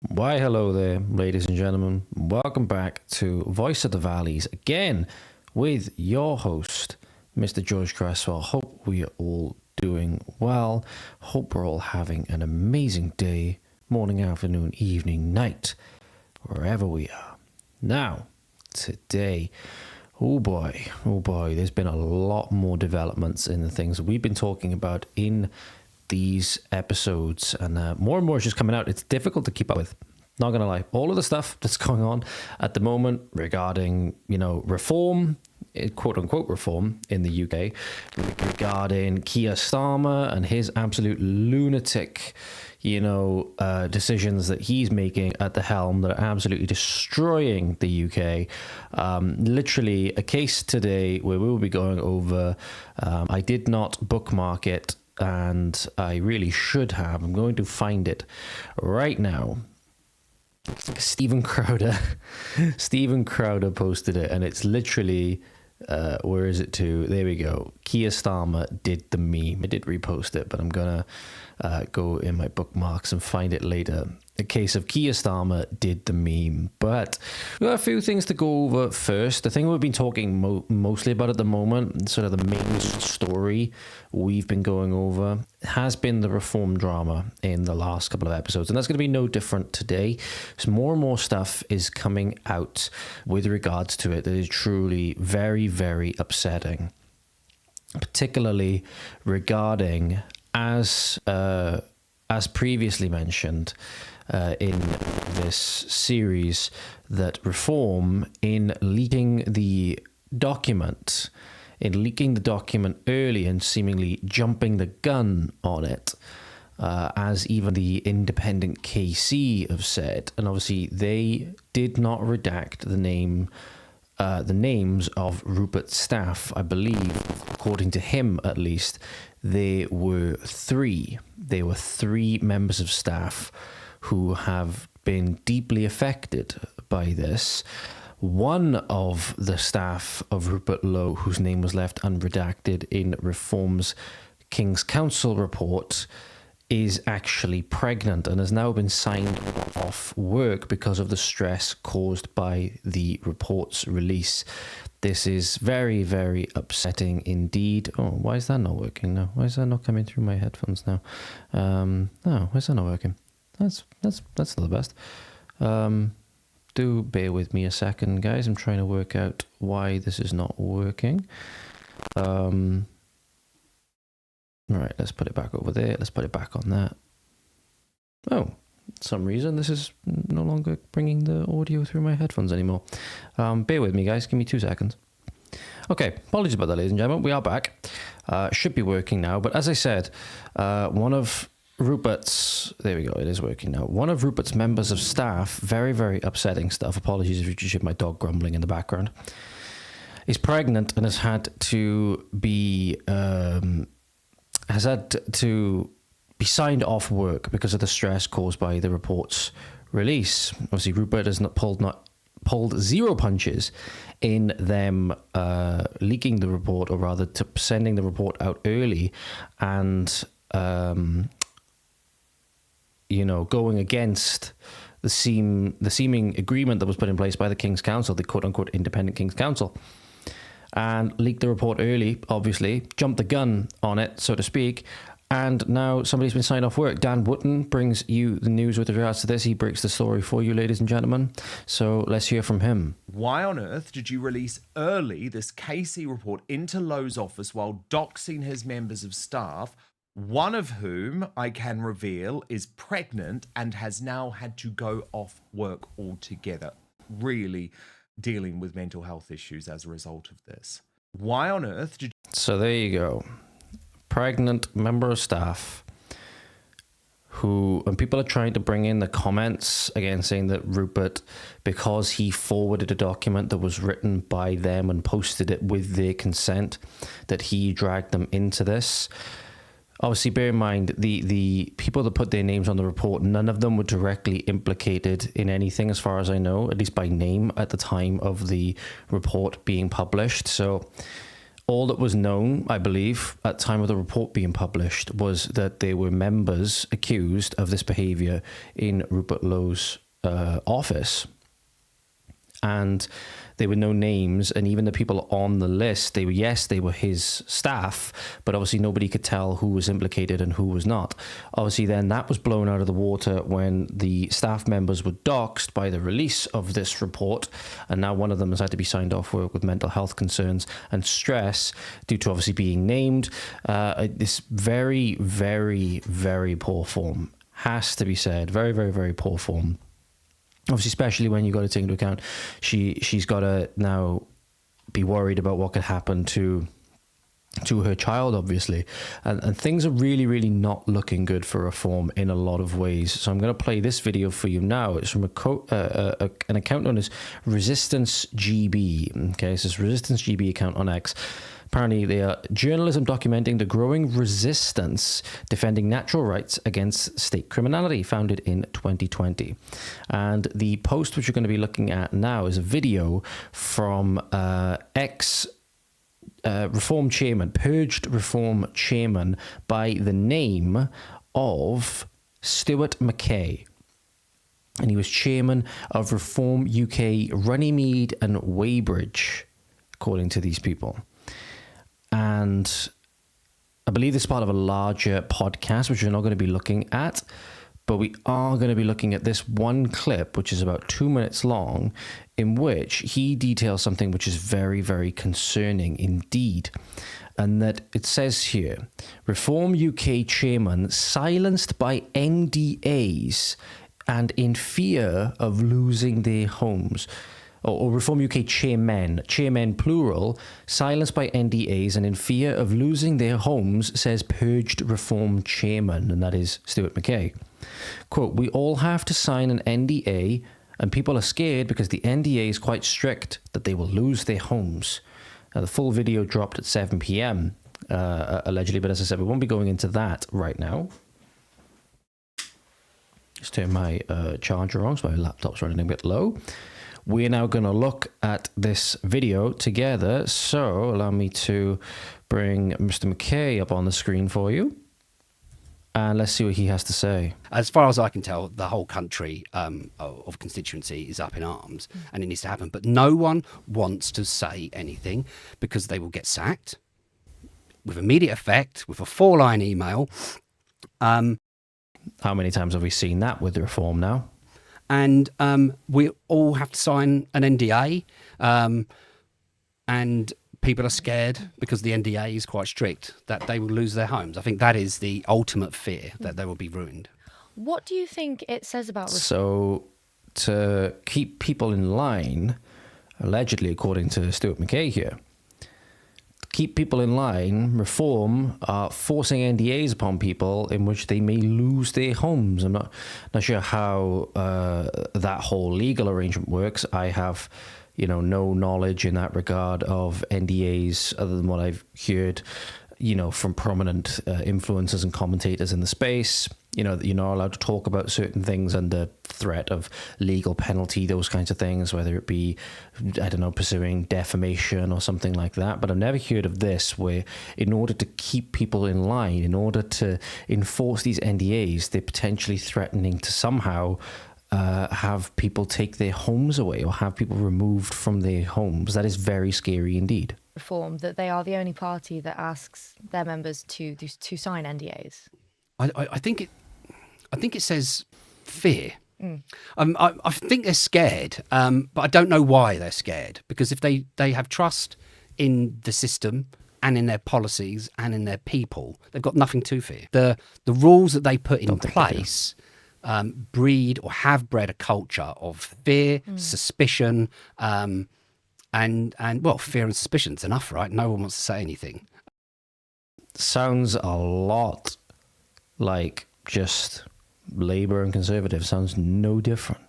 Why, hello there, ladies and gentlemen. Welcome back to Voice of the Valleys again with your host, Mr. George Cresswell. Hope we are all doing well. Hope we're all having an amazing day, morning, afternoon, evening, night, wherever we are. Now, today, oh boy, there's been a lot more developments in the things that we've been talking about in these episodes, and more is just coming out. It's difficult to keep up with, not gonna lie. All of the stuff that's going on at the moment regarding, reform, quote unquote reform in the UK, regarding Keir Starmer and his absolute lunatic decisions that he's making at the helm that are absolutely destroying the UK. Literally a case today where we will be going over, I did not bookmark it, and I really should have. I'm going to find it right now. Stephen Crowder posted it, and it's literally, where is it to? There we go. Keir Starmer did the meme. I did repost it, but I'm gonna go in my bookmarks and find it later. A case of Keir Starmer did the meme. But we've got a few things to go over first. The thing we've been talking mostly about at the moment, sort of the main story we've been going over, has been the reform drama in the last couple of episodes. And that's going to be no different today. So more and more stuff is coming out with regards to it that is truly very, very upsetting. Particularly regarding, as previously mentioned, in this series, that reform in leaking the document early and seemingly jumping the gun on it, as even the independent KC have said, and obviously they did not redact the names of Rupert's staff. I believe, according to him at least, there were three members of staff who have been deeply affected by this. One of the staff of Rupert Lowe, whose name was left unredacted in Reform's King's Council report, is actually pregnant and has now been signed off work because of the stress caused by the report's release. This is very, very upsetting indeed. Oh, why is that not working now? Why is that not coming through my headphones now? Why is that not working? That's still the best. Do bear with me a second, guys. I'm trying to work out why this is not working. All right, let's put it back over there. Let's put it back on that. Oh, for some reason this is no longer bringing the audio through my headphones anymore. Bear with me, guys. Give me 2 seconds. Okay, apologies about that, ladies and gentlemen. We are back. Should be working now. But as I said, one of Rupert's, there we go, it is working now. One of Rupert's members of staff, very, very upsetting stuff. Apologies if you just hear my dog grumbling in the background, is pregnant and has had to be signed off work because of the stress caused by the report's release. Obviously, Rupert has pulled zero punches in them leaking the report, or rather to sending the report out early, and going against the seeming agreement that was put in place by the King's Council, the quote-unquote independent King's Council, and leaked the report early, obviously, jumped the gun on it, so to speak, and now somebody's been signed off work. Dan Wootton brings you the news with regards to this. He breaks the story for you, ladies and gentlemen, so let's hear from him. Why on earth did you release early this KC report into Lowe's office while doxing his members of staff, one of whom I can reveal is pregnant and has now had to go off work altogether, really dealing with mental health issues as a result of this? Why on earth did... So there you go. Pregnant member of staff who, and people are trying to bring in the comments again, saying that Rupert, because he forwarded a document that was written by them and posted it with their consent, that he dragged them into this. Obviously, bear in mind, the people that put their names on the report, none of them were directly implicated in anything, as far as I know, at least by name, at the time of the report being published. So all that was known, I believe, at the time of the report being published was that there were members accused of this behaviour in Rupert Lowe's office. And there were no names, and even the people on the list, they were his staff, but obviously nobody could tell who was implicated and who was not. Obviously then that was blown out of the water when the staff members were doxxed by the release of this report, and now one of them has had to be signed off work with mental health concerns and stress due to obviously being named. This very, very, very poor form, has to be said. Very, very, very poor form. Obviously, especially when you've got to take into account she's got to now be worried about what could happen to her child, obviously. And things are really, really not looking good for reform in a lot of ways. So I'm going to play this video for you now. It's from an account known as Resistance GB. Okay, so it's Resistance GB account on X. Apparently, they are journalism documenting the growing resistance defending natural rights against state criminality, founded in 2020. And the post which you're going to be looking at now is a video from Reform chairman, purged Reform chairman by the name of Stuart McKay. And he was chairman of Reform UK, Runnymede and Weybridge, according to these people. And I believe this is part of a larger podcast, which we're not going to be looking at, but we are going to be looking at this one clip, which is about 2 minutes long, in which he details something which is very, very concerning indeed. And that it says here, Reform UK chairman silenced by NDAs and in fear of losing their homes. Or Reform UK chairmen plural, silenced by NDAs and in fear of losing their homes, says purged Reform chairman, and that is Stuart McKay. Quote, we all have to sign an NDA, and people are scared because the NDA is quite strict that they will lose their homes. Now, the full video dropped at 7 p.m., allegedly, but as I said, we won't be going into that right now. Just turn my charger on, so my laptop's running a bit low. We're now going to look at this video together. So allow me to bring Mr. McKay up on the screen for you. And let's see what he has to say. As far as I can tell, the whole country of constituency is up in arms and it needs to happen. But no one wants to say anything because they will get sacked with immediate effect, with a 4-line email. How many times have we seen that with the Reform now? And we all have to sign an NDA, and people are scared because the NDA is quite strict that they will lose their homes. I think that is the ultimate fear, that they will be ruined. What do you think it says about... So to keep people in line, allegedly according to Stuart McKay here, keep people in line, Reform are forcing NDAs upon people in which they may lose their homes. I'm not sure how that whole legal arrangement works. I have, no knowledge in that regard of NDAs other than what I've heard, from prominent influencers and commentators in the space. That you're not allowed to talk about certain things under threat of legal penalty, those kinds of things, whether it be, pursuing defamation or something like that. But I've never heard of this, where in order to keep people in line, in order to enforce these NDAs, they're potentially threatening to somehow have people take their homes away or have people removed from their homes. That is very scary indeed. Reform, that they are the only party that asks their members to sign NDAs. I think it says fear. I think they're scared, but I don't know why they're scared. Because if they have trust in the system and in their policies and in their people, they've got nothing to fear. The rules that they put in place breed or have bred a culture of fear, suspicion, and fear and suspicion's enough, right? No one wants to say anything. Sounds a lot like just Labour and Conservative. Sounds no different.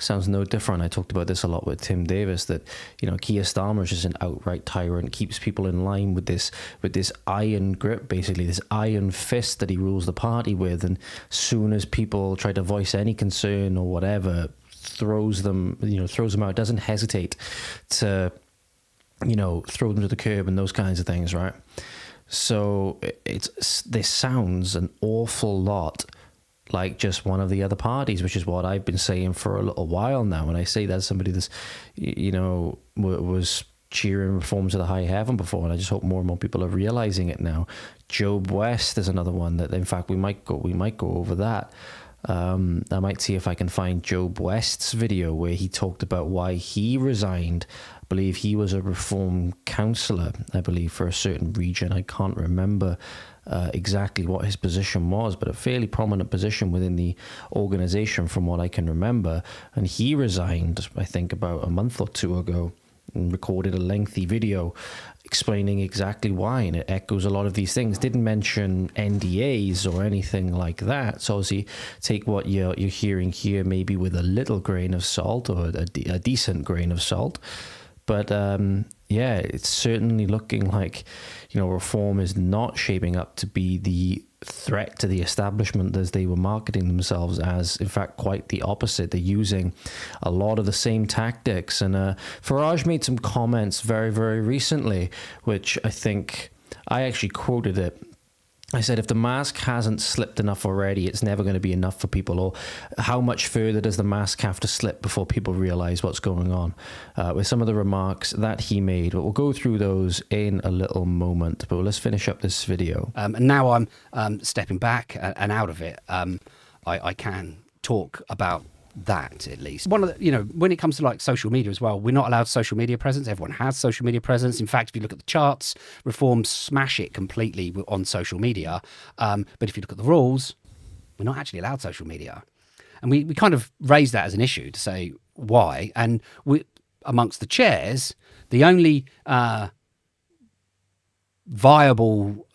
I talked about this a lot with Tim Davis, that Keir Starmer is just an outright tyrant, keeps people in line with this iron grip, basically this iron fist that he rules the party with, and soon as people try to voice any concern or whatever, throws them out, doesn't hesitate to throw them to the curb and those kinds of things, right? So this sounds an awful lot like just one of the other parties, which is what I've been saying for a little while now. And I say that somebody that's, was cheering reform to the high heaven before, and I just hope more and more people are realizing it now. Job West is another one that, in fact, we might go over that. I might see if I can find Job West's video where he talked about why he resigned. I believe he was a reform councillor, for a certain region. I can't remember exactly what his position was, but a fairly prominent position within the organisation from what I can remember. And he resigned, I think, about a month or two ago, and recorded a lengthy video explaining exactly why, and it echoes a lot of these things. Didn't mention NDAs or anything like that. So obviously take what you're hearing here maybe with a little grain of salt, or a decent grain of salt. But it's certainly looking like, reform is not shaping up to be the threat to the establishment as they were marketing themselves as. In fact, quite the opposite. They're using a lot of the same tactics. And Farage made some comments very, very recently, which I think I actually quoted it. I said, if the mask hasn't slipped enough already, it's never going to be enough for people. Or how much further does the mask have to slip before people realize what's going on? With some of the remarks that he made. But we'll go through those in a little moment. But let's finish up this video. And now I'm stepping back and out of it. I can talk about that, at least. One of the, when it comes to like social media as well, we're not allowed social media presence. Everyone has social media presence. In fact, if you look at the charts, reform smash it completely on social media. But if you look at the rules, we're not actually allowed social media. And we kind of raised that as an issue to say why. And we, amongst the chairs, the only viable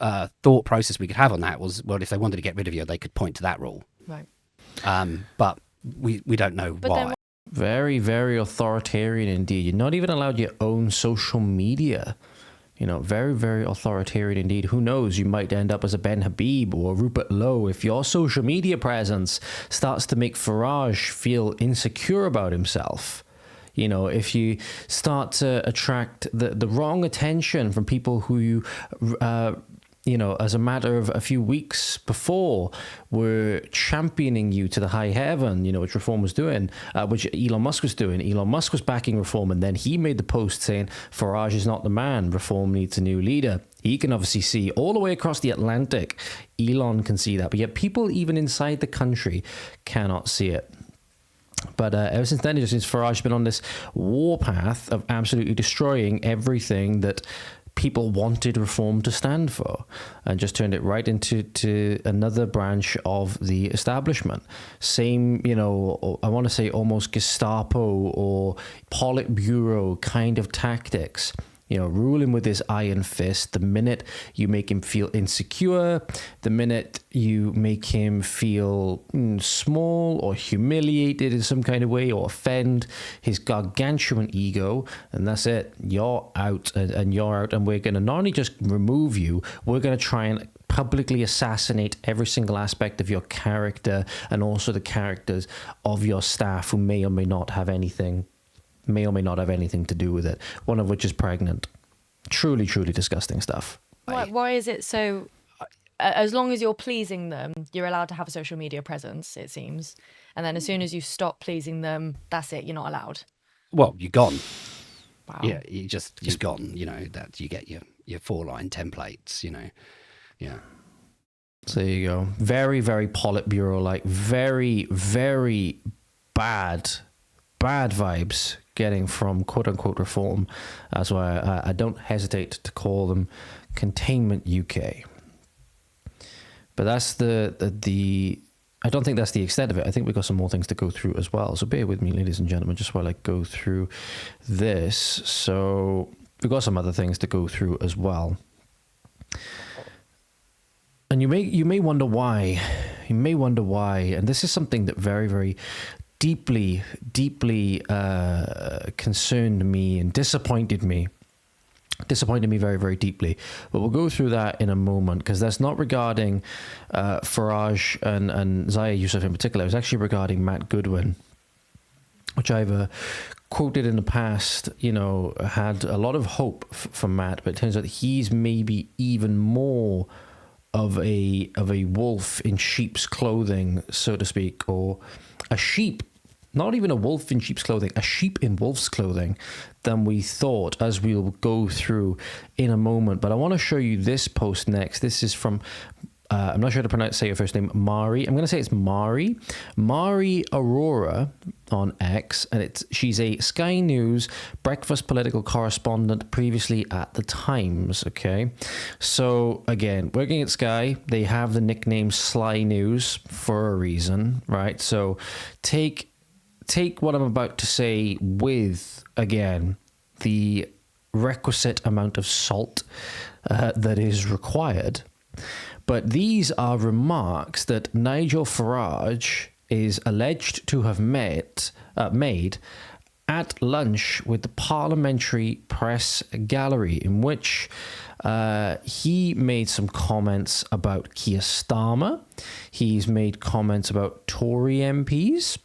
thought process we could have on that was, well, if they wanted to get rid of you, they could point to that rule. Right. But we don't know why. Very, very authoritarian indeed. You're not even allowed your own social media. Very, very authoritarian indeed. Who knows? You might end up as a Ben Habib or Rupert Lowe if your social media presence starts to make Farage feel insecure about himself. If you start to attract the wrong attention from people who you as a matter of a few weeks before, were championing you to the high heaven, which reform was doing, which Elon Musk was doing. Elon Musk was backing reform, and then he made the post saying, Farage is not the man, reform needs a new leader. He can obviously see all the way across the Atlantic. Elon can see that, but yet people even inside the country cannot see it. But ever since then, since Farage has been on this warpath of absolutely destroying everything that people wanted reform to stand for, and just turned it right into another branch of the establishment. Same, I want to say almost Gestapo or Politburo kind of tactics. Ruling with his iron fist. The minute you make him feel insecure, the minute you make him feel small or humiliated in some kind of way, or offend his gargantuan ego, and that's it. You're out, and you're out, and we're going to not only just remove you, we're going to try and publicly assassinate every single aspect of your character, and also the characters of your staff who may or may not have anything to do with it, one of which is pregnant. Truly, truly disgusting stuff. Why is it so, as long as you're pleasing them, you're allowed to have a social media presence, it seems, and then as soon as you stop pleasing them, that's it, you're not allowed? Well, you're gone. Wow. Yeah, you're gone. That you get your 4-line templates, yeah. So there you go. Very, very Politburo, like very, very bad vibes getting from quote-unquote reform. That's why I don't hesitate to call them Containment UK. But that's the I don't think that's the extent of it. I think we've got some more things to go through as well. So bear with me, ladies and gentlemen, just while I go through this. So we've got some other things to go through as well. And you may wonder why. And this is something that very, very deeply concerned me and disappointed me very, very deeply. But we'll go through that in a moment, because that's not regarding Farage and Zaya Youssef in particular. It was actually regarding Matt Goodwin. which I've quoted in the past, had a lot of hope for Matt, but it turns out he's maybe even more of a wolf in sheep's clothing, so to speak, or a sheep, not even a wolf in sheep's clothing, a sheep in wolf's clothing than we thought, as we'll go through in a moment. But I want to show you this post next. This is from I'm not sure how to say her first name, Mari. I'm going to say it's Mari Aurora on X, and she's a Sky News breakfast political correspondent, previously at the Times. Okay, so again, working at Sky, they have the nickname Sly News for a reason, right? So take what I'm about to say with, again, the requisite amount of salt that is required. But these are remarks that Nigel Farage is alleged to have made at lunch with the Parliamentary Press Gallery, in which he made some comments about Keir Starmer. He's made comments about Tory MPs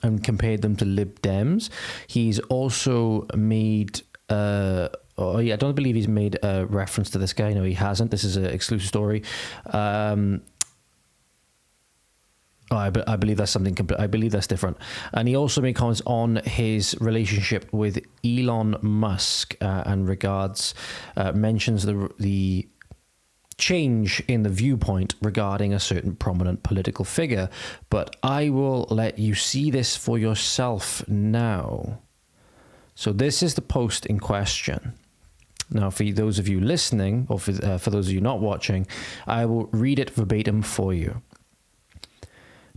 and compared them to Lib Dems. He's also made... I don't believe he's made a reference to this guy. No, he hasn't. This is an exclusive story. I believe that's something. I believe that's different. And he also made comments on his relationship with Elon Musk and mentions the change in the viewpoint regarding a certain prominent political figure. But I will let you see this for yourself now. So this is the post in question. Now, for those of you listening, or for those of you not watching, I will read it verbatim for you.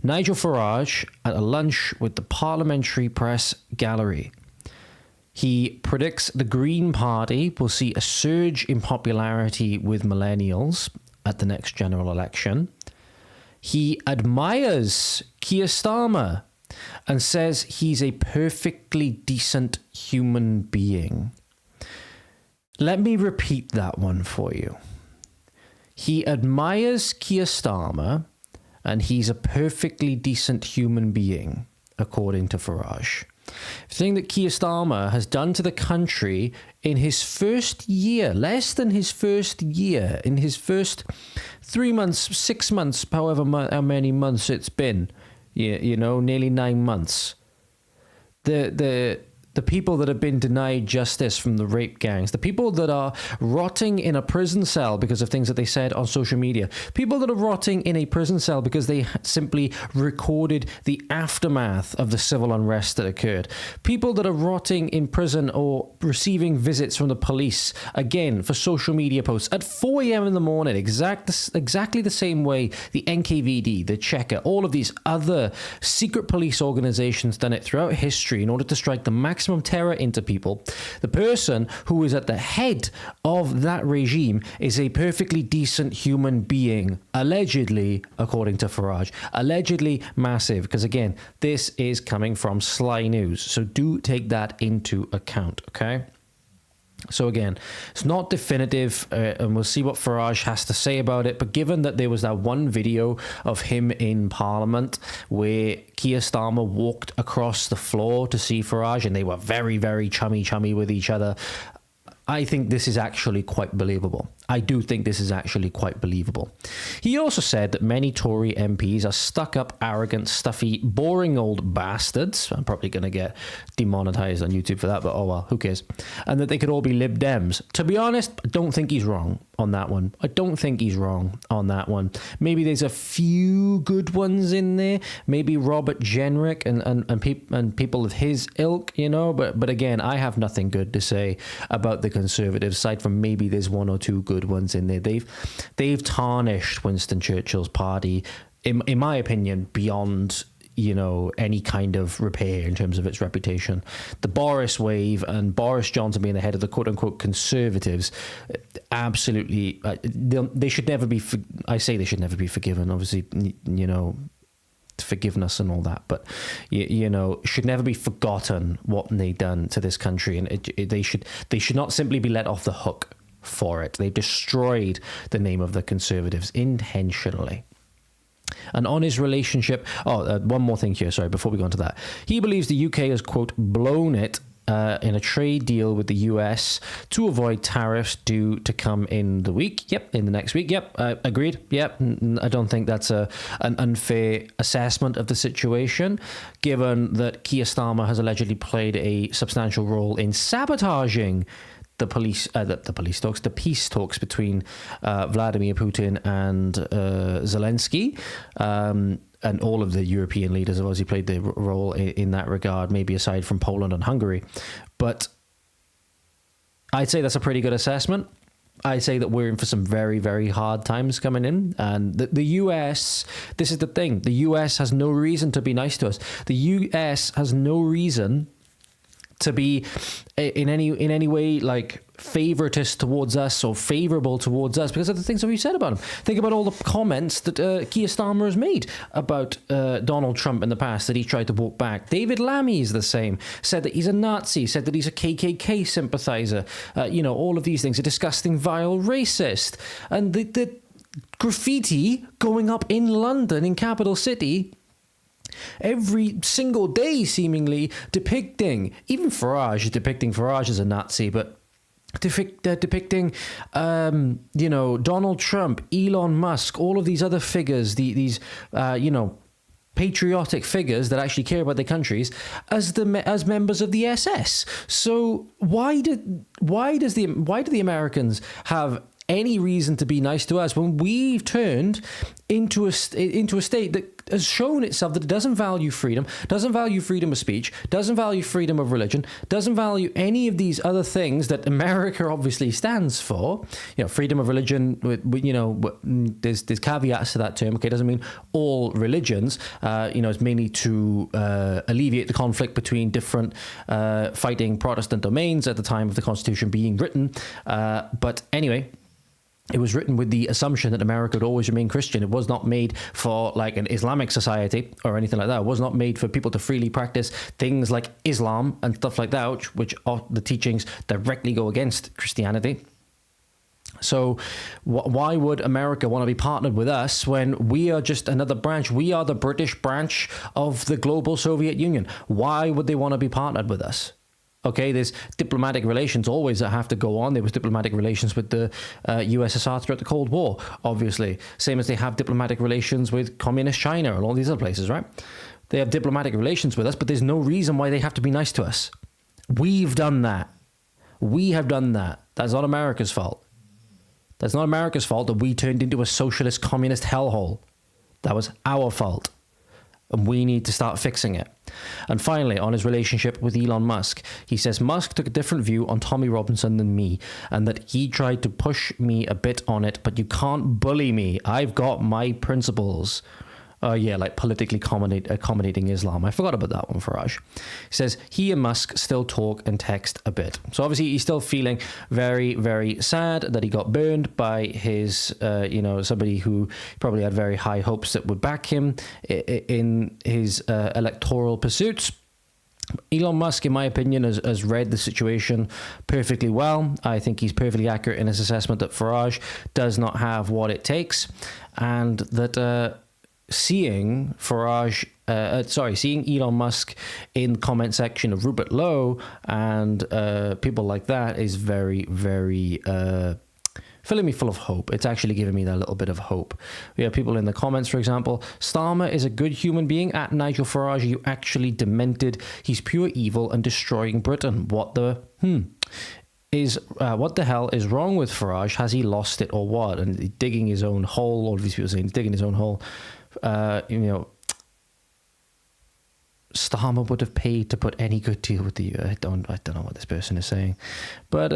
Nigel Farage at a lunch with the Parliamentary Press Gallery. He predicts the Green Party will see a surge in popularity with millennials at the next general election. He admires Keir Starmer and says he's a perfectly decent human being. Let me repeat that one for you. He admires Keir Starmer and he's a perfectly decent human being, according to Farage. The thing that Keir Starmer has done to the country in his first year, less than his first year, in his first 3 months, 6 months, however how many months it's been, nearly 9 months. The people that have been denied justice from the rape gangs, the people that are rotting in a prison cell because of things that they said on social media, people that are rotting in a prison cell because they simply recorded the aftermath of the civil unrest that occurred, people that are rotting in prison or receiving visits from the police, again, for social media posts at 4 a.m. in the morning, exactly the same way the NKVD, the Checker, all of these other secret police organizations done it throughout history in order to strike the maximum terror into people. The person who is at the head of that regime is a perfectly decent human being, allegedly, according to Farage. Allegedly massive, because again, this is coming from Sly News, so do take that into account, okay? So again, it's not definitive, and we'll see what Farage has to say about it. But given that there was that one video of him in Parliament where Keir Starmer walked across the floor to see Farage, and they were very, very chummy with each other, I think this is actually quite believable. I do think this is actually quite believable. He also said that many Tory MPs are stuck-up, arrogant, stuffy, boring old bastards. I'm probably going to get demonetized on YouTube for that, but oh well, who cares? And that they could all be Lib Dems. To be honest, I don't think he's wrong on that one. I don't think he's wrong on that one. Maybe there's a few good ones in there. Maybe Robert Jenrick and people of his ilk, But again, I have nothing good to say about the Conservative side from maybe there's one or two good ones in there. They've tarnished Winston Churchill's party, in my opinion, beyond any kind of repair in terms of its reputation. The Boris wave and Boris Johnson being the head of the quote-unquote Conservatives, absolutely, they should never be, I say they should never be forgiven, obviously, forgiveness and all that, but should never be forgotten what they've done to this country, and they should not simply be let off the hook for it. They've destroyed the name of the Conservatives intentionally. And on his relationship, one more thing here, sorry, before we go on to that. He believes the UK has, quote, blown it in a trade deal with the US to avoid tariffs due to come in the next week. Agreed. I don't think that's an unfair assessment of the situation, given that Keir Starmer has allegedly played a substantial role in sabotaging the peace talks between Vladimir Putin and Zelensky. And all of the European leaders have obviously played their role in that regard, maybe aside from Poland and Hungary. But I'd say that's a pretty good assessment. I'd say that we're in for some very, very hard times coming in. And the US, this is the thing, the US has no reason to be nice to us. The US has no reason to be in any way like favoritist towards us or favorable towards us because of the things that we've said about him. Think about all the comments that Keir Starmer has made about Donald Trump in the past that he tried to walk back. David Lammy is the same. Said that he's a Nazi. Said that he's a KKK sympathizer. All of these things. A disgusting, vile racist. And the graffiti going up in London, in capital city, every single day, seemingly depicting, even Farage, depicting Farage as a Nazi, but depicting, Donald Trump, Elon Musk, all of these other figures, these patriotic figures that actually care about their countries as members of the SS. So why do the Americans have any reason to be nice to us when we've turned into a state that has shown itself that it doesn't value freedom of speech, doesn't value freedom of religion, doesn't value any of these other things that America obviously stands for. Freedom of religion, there's caveats to that term. Okay, it doesn't mean all religions. It's mainly to alleviate the conflict between different fighting Protestant domains at the time of the Constitution being written. But anyway, it was written with the assumption that America would always remain Christian. It was not made for like an Islamic society or anything like that. It was not made for people to freely practice things like Islam and stuff like that, which are the teachings directly go against Christianity. So why would America want to be partnered with us when we are just another branch? We are the British branch of the global Soviet Union. Why would they want to be partnered with us? Okay, there's diplomatic relations always that have to go on. There was diplomatic relations with the USSR throughout the Cold War, obviously. Same as they have diplomatic relations with communist China and all these other places, right? They have diplomatic relations with us, but there's no reason why they have to be nice to us. We've done that. We have done that. That's not America's fault. That's not America's fault that we turned into a socialist communist hellhole. That was our fault. And we need to start fixing it. And finally, on his relationship with Elon Musk, he says Musk took a different view on Tommy Robinson than me, and that he tried to push me a bit on it, but you can't bully me. I've got my principles. Like politically accommodating Islam. I forgot about that one, Farage. He says he and Musk still talk and text a bit. So obviously he's still feeling very, very sad that he got burned by his, somebody who probably had very high hopes that would back him in his electoral pursuits. Elon Musk, in my opinion, has read the situation perfectly well. I think he's perfectly accurate in his assessment that Farage does not have what it takes, and that seeing Elon Musk in the comment section of Rupert Lowe and people like that is very, very filling me full of hope. It's actually giving me that little bit of hope. We have people in the comments, for example, Starmer is a good human being. At Nigel Farage, you actually demented. He's pure evil and destroying Britain. What the hell is wrong with Farage? Has he lost it or what? And digging his own hole. All of these people saying he's digging his own hole. Starmer would have paid to put any good deal with the I don't know what this person is saying, but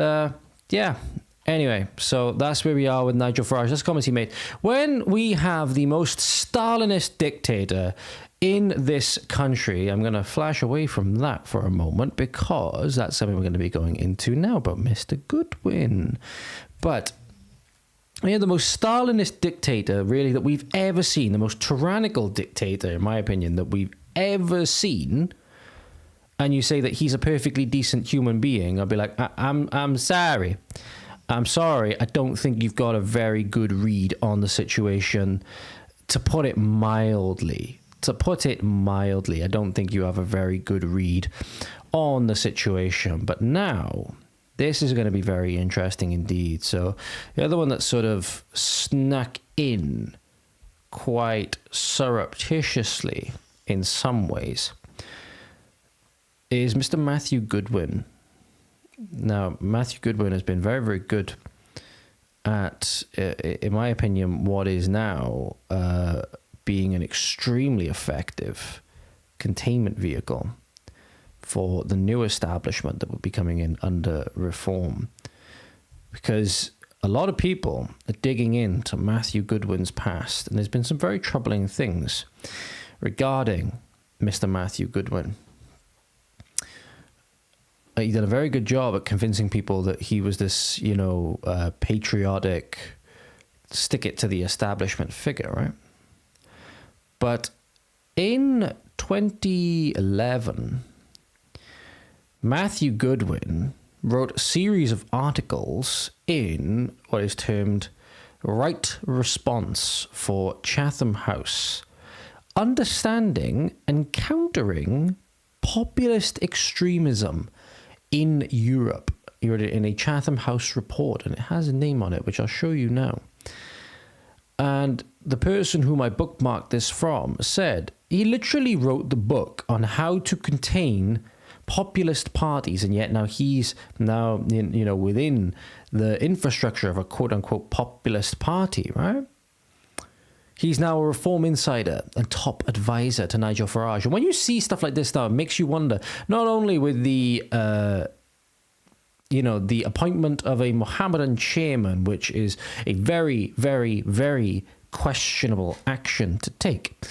yeah. Anyway, so that's where we are with Nigel Farage. That's the comments he made. When we have the most Stalinist dictator in this country, I'm going to flash away from that for a moment because that's something we're going to be going into now about Mr. Goodwin. But we have the most Stalinist dictator, really, that we've ever seen, the most tyrannical dictator, in my opinion, that we've ever seen, and you say that he's a perfectly decent human being, I'll be like, I'm sorry. I'm sorry, I don't think you've got a very good read on the situation to put it mildly, I don't think you have a very good read on the situation. But now, this is going to be very interesting indeed. So the other one that sort of snuck in quite surreptitiously in some ways is Mr. Matthew Goodwin. Now, Matthew Goodwin has been very, very good at, in my opinion, what is now being an extremely effective containment vehicle for the new establishment that will be coming in under reform. Because a lot of people are digging into Matthew Goodwin's past, and there's been some very troubling things regarding Mr. Matthew Goodwin. He did a very good job at convincing people that he was this, patriotic, stick it to the establishment figure, right? But in 2011, Matthew Goodwin wrote a series of articles in what is termed Right Response for Chatham House, Understanding and Countering Populist Extremism in Europe. He wrote it in a Chatham House report, and it has a name on it, which I'll show you now. And the person whom I bookmarked this from said he literally wrote the book on how to contain populist parties, and yet now he's within the infrastructure of a quote-unquote populist party, right? He's now a reform insider and top advisor to Nigel Farage. And when you see stuff like this now, it makes you wonder, not only with the the appointment of a Mohammedan chairman, which is a very, very, very questionable action to take,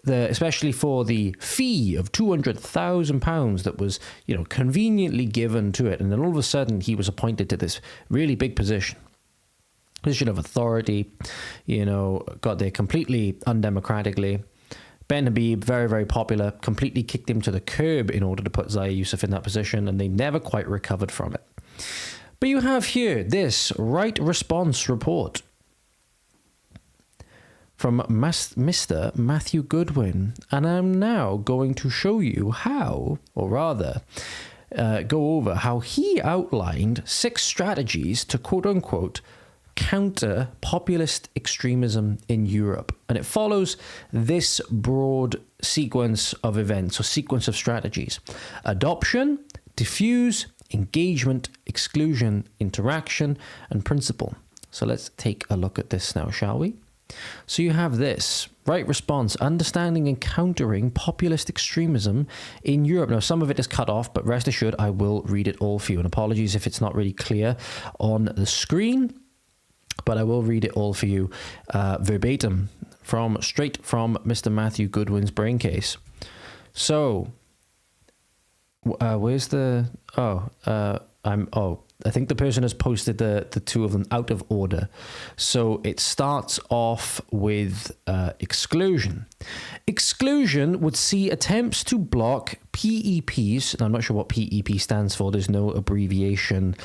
especially for the fee of £200,000 that was, conveniently given to it. And then all of a sudden he was appointed to this really big position of authority, got there completely undemocratically. Ben Habib, very, very popular, completely kicked him to the curb in order to put Zahir Yusuf in that position, and they never quite recovered from it. But you have here this Right Response report from Mr. Matthew Goodwin, and I'm now going to show you how, or rather, go over how he outlined 6 strategies to quote-unquote counter populist extremism in Europe. And it follows this broad sequence of events, or sequence of strategies: adoption, diffuse, engagement, exclusion, interaction, and principle. So let's take a look at this now, shall we? So you have this, Right Response, Understanding and Countering Populist Extremism in Europe. Now, some of it is cut off, but rest assured, I will read it all for you. And apologies if it's not really clear on the screen, but I will read it all for you verbatim, straight from Mr. Matthew Goodwin's brain case. So, where's the... I think the person has posted the two of them out of order. So it starts off with exclusion. Exclusion would see attempts to block PEPs. Now, I'm not sure what PEP stands for. There's no abbreviation.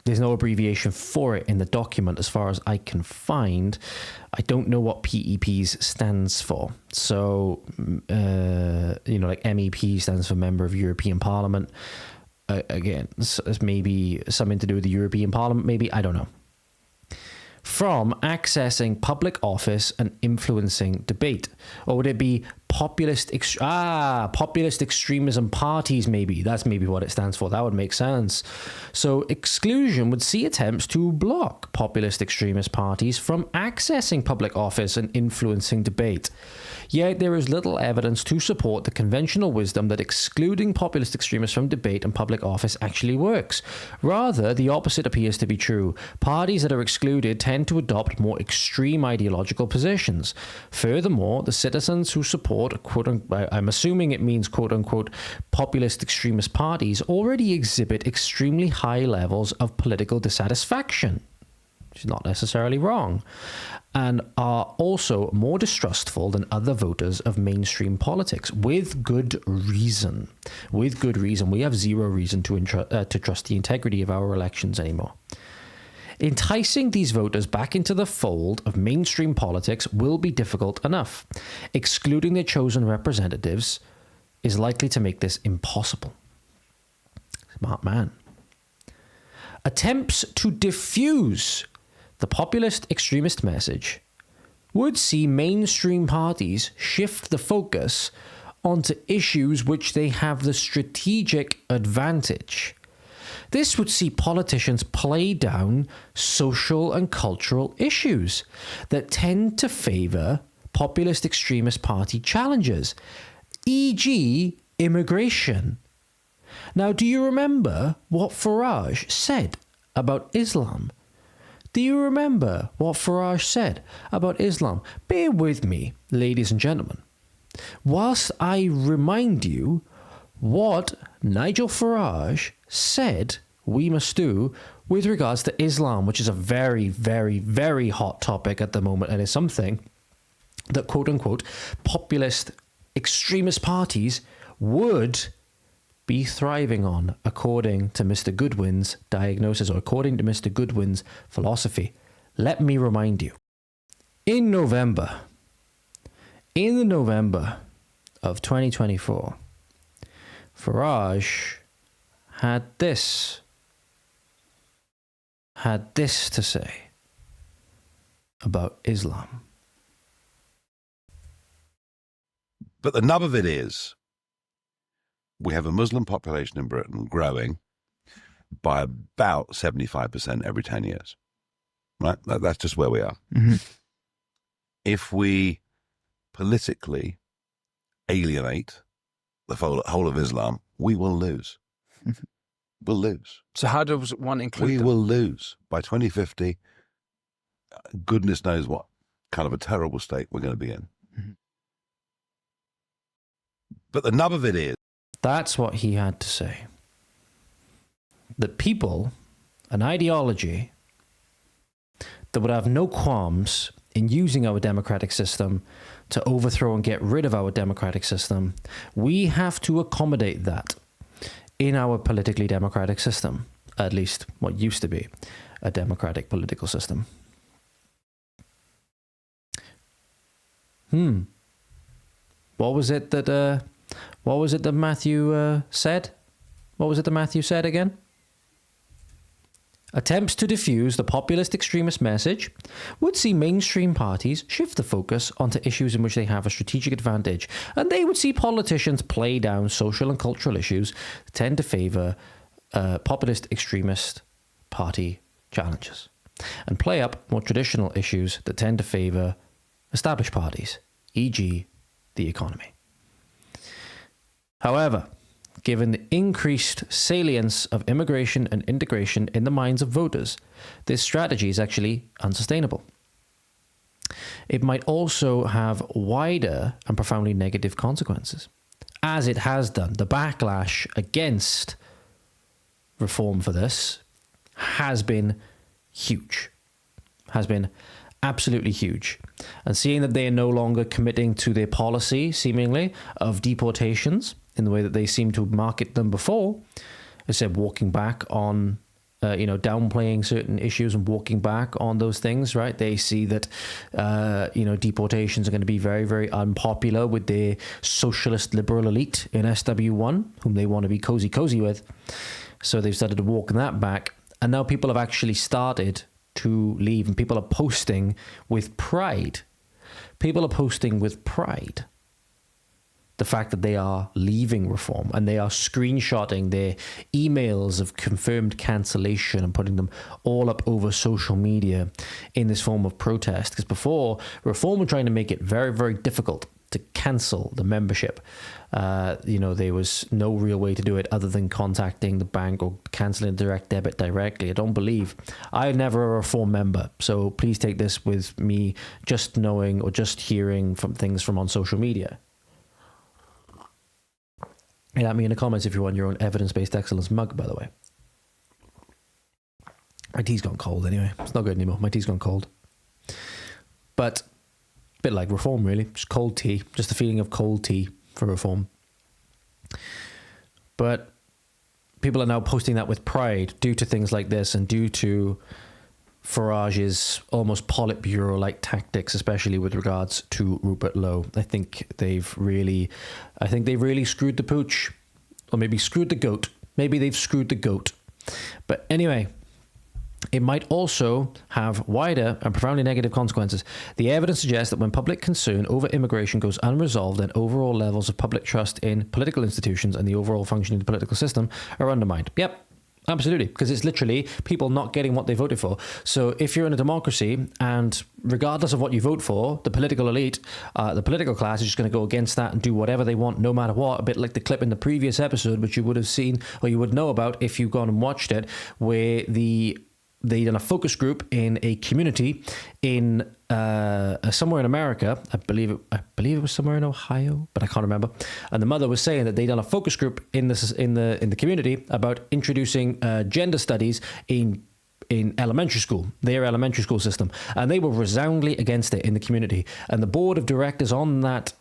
There's no abbreviation for it in the document as far as I can find. I don't know what PEPs stands for. So, like MEP stands for Member of European Parliament. Again, it's maybe something to do with the European Parliament, maybe, I don't know. From accessing public office and influencing debate. Or would it be populist extremism parties, maybe? That's maybe what it stands for. That would make sense. So exclusion would see attempts to block populist extremist parties from accessing public office and influencing debate. Yet there is little evidence to support the conventional wisdom that excluding populist extremists from debate and public office actually works. Rather, the opposite appears to be true. Parties that are excluded tend to adopt more extreme ideological positions. Furthermore, the citizens who support, I'm assuming it means quote-unquote populist extremist parties, already exhibit extremely high levels of political dissatisfaction, which is not necessarily wrong, and are also more distrustful than other voters of mainstream politics, with good reason. We have zero reason to trust the integrity of our elections anymore. Enticing these voters back into the fold of mainstream politics will be difficult enough. Excluding their chosen representatives is likely to make this impossible. Smart man. Attempts to diffuse the populist extremist message would see mainstream parties shift the focus onto issues which they have the strategic advantage. This would see politicians play down social and cultural issues that tend to favour populist extremist party challenges, e.g. immigration. Now, do you remember what Farage said about Islam? Do you remember what Farage said about Islam? Bear with me, ladies and gentlemen, whilst I remind you what Nigel Farage said we must do with regards to Islam, which is a very, very, very hot topic at the moment, and is something that, quote unquote, populist extremist parties would be thriving on, according to Mr. Goodwin's diagnosis, or according to Mr. Goodwin's philosophy. Let me remind you, in November of 2024, Farage had this to say about Islam. But the nub of it is, we have a Muslim population in Britain growing by about 75% every 10 years. Right? That's just where we are. Mm-hmm. If we politically alienate the whole of Islam, we will lose. We'll lose. So how does one include We them? will lose. By 2050, goodness knows what kind of a terrible state we're going to be in. Mm-hmm. But the nub of it is, That's what he had to say. That people, an ideology that would have no qualms in using our democratic system to overthrow and get rid of our democratic system, we have to accommodate that in our politically democratic system, at least what used to be a democratic political system. What was it that Matthew said? What was it that Matthew said again? Attempts to diffuse the populist extremist message would see mainstream parties shift the focus onto issues in which they have a strategic advantage, and they would see politicians play down social and cultural issues that tend to favour populist extremist party challenges, and play up more traditional issues that tend to favour established parties, e.g. the economy. However, given the increased salience of immigration and integration in the minds of voters, this strategy is actually unsustainable. It might also have wider and profoundly negative consequences, as it has done. The backlash against reform for this has been huge, has been absolutely huge. And seeing that they are no longer committing to their policy, seemingly, of deportations in the way that they seem to market them before, instead of walking back on, downplaying certain issues and walking back on those things, right? They see that, deportations are going to be very, very unpopular with their socialist liberal elite in SW1, whom they want to be cozy with. So they've started to walk that back. And now people have actually started to leave, and people are posting with pride. People are posting with pride the fact that they are leaving reform, and they are screenshotting their emails of confirmed cancellation and putting them all up over social media in this form of protest. Because before, reform were trying to make it very, very difficult to cancel the membership. There was no real way to do it other than contacting the bank or cancelling direct debit directly. I don't believe. I'm never a reform member, so please take this with me just knowing or just hearing from things from on social media. And at me in the comments if you want your own evidence-based excellence mug, by the way. My tea's gone cold anyway. It's not good anymore. My tea's gone cold. But a bit like reform, really. Just cold tea. Just the feeling of cold tea for reform. But people are now posting that with pride due to things like this, and due to Farage's almost Politburo-like tactics, especially with regards to Rupert Lowe. I think they've really screwed the pooch, or maybe screwed the goat. Maybe they've screwed the goat. But anyway, it might also have wider and profoundly negative consequences. The evidence suggests that when public concern over immigration goes unresolved, then overall levels of public trust in political institutions and the overall functioning of the political system are undermined. Yep. Absolutely, because it's literally people not getting what they voted for. So if you're in a democracy and regardless of what you vote for, the political elite, the political class is just going to go against that and do whatever they want no matter what, a bit like the clip in the previous episode, which you would have seen or you would know about if you've gone and watched it, where they done a focus group in a community in somewhere in America. I believe it was somewhere in Ohio, but I can't remember. And the mother was saying that they done a focus group in the community about introducing gender studies in elementary school, their elementary school system, and they were resoundingly against it in the community. And the board of directors on that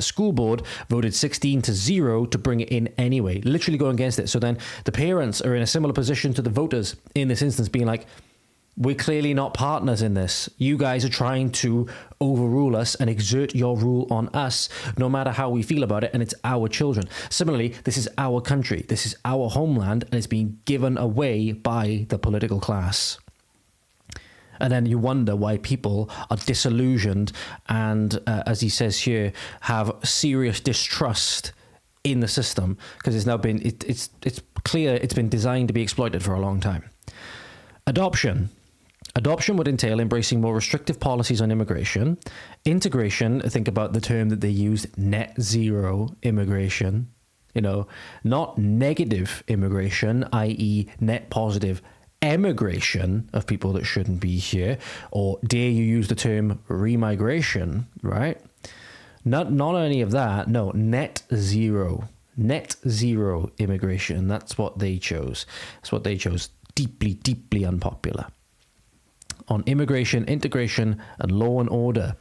school board voted 16-0 to bring it in anyway, literally going against it. So then the parents are in a similar position to the voters in this instance, being like, we're clearly not partners in this. You guys are trying to overrule us and exert your rule on us, no matter how we feel about it, and it's our children. Similarly, this is our country, this is our homeland, and it's being given away by the political class. And then you wonder why people are disillusioned and, as he says here, have serious distrust in the system, because it's now been, it's clear it's been designed to be exploited for a long time. Adoption would entail embracing more restrictive policies on immigration. Integration, think about the term that they used, net zero immigration, not negative immigration, i.e. net positive emigration of people that shouldn't be here, or dare you use the term remigration, right? Not any of that, no, net zero immigration. That's what they chose. Deeply, deeply unpopular. On immigration, integration, and law and order.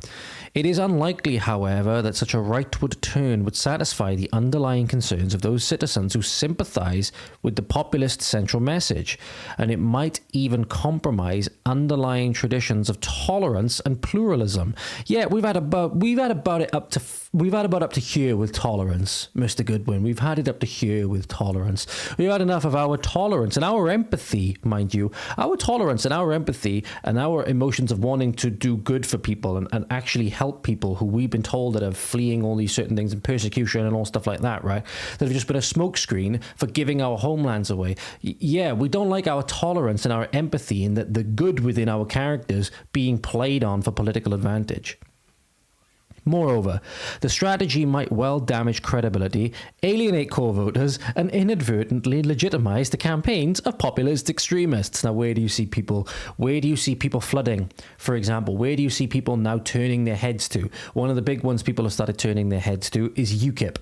It is unlikely, however, that such a rightward turn would satisfy the underlying concerns of those citizens who sympathise with the populist central message, and it might even compromise underlying traditions of tolerance and pluralism. Yeah, we've had about it up to here with tolerance, Mr. Goodwin. We've had it up to here with tolerance. We've had enough of our tolerance and our empathy, mind you. Our tolerance and our empathy and our emotions of wanting to do good for people and actually help people who we've been told that are fleeing all these certain things and persecution and all stuff like that, right? That have just been a smokescreen for giving our homelands away. Yeah, we don't like our tolerance and our empathy and the good within our characters being played on for political advantage. Moreover, the strategy might well damage credibility, alienate core voters, and inadvertently legitimize the campaigns of populist extremists. Now, where do you see people flooding? For example, where do you see people now turning their heads to? One of the big ones people have started turning their heads to is UKIP.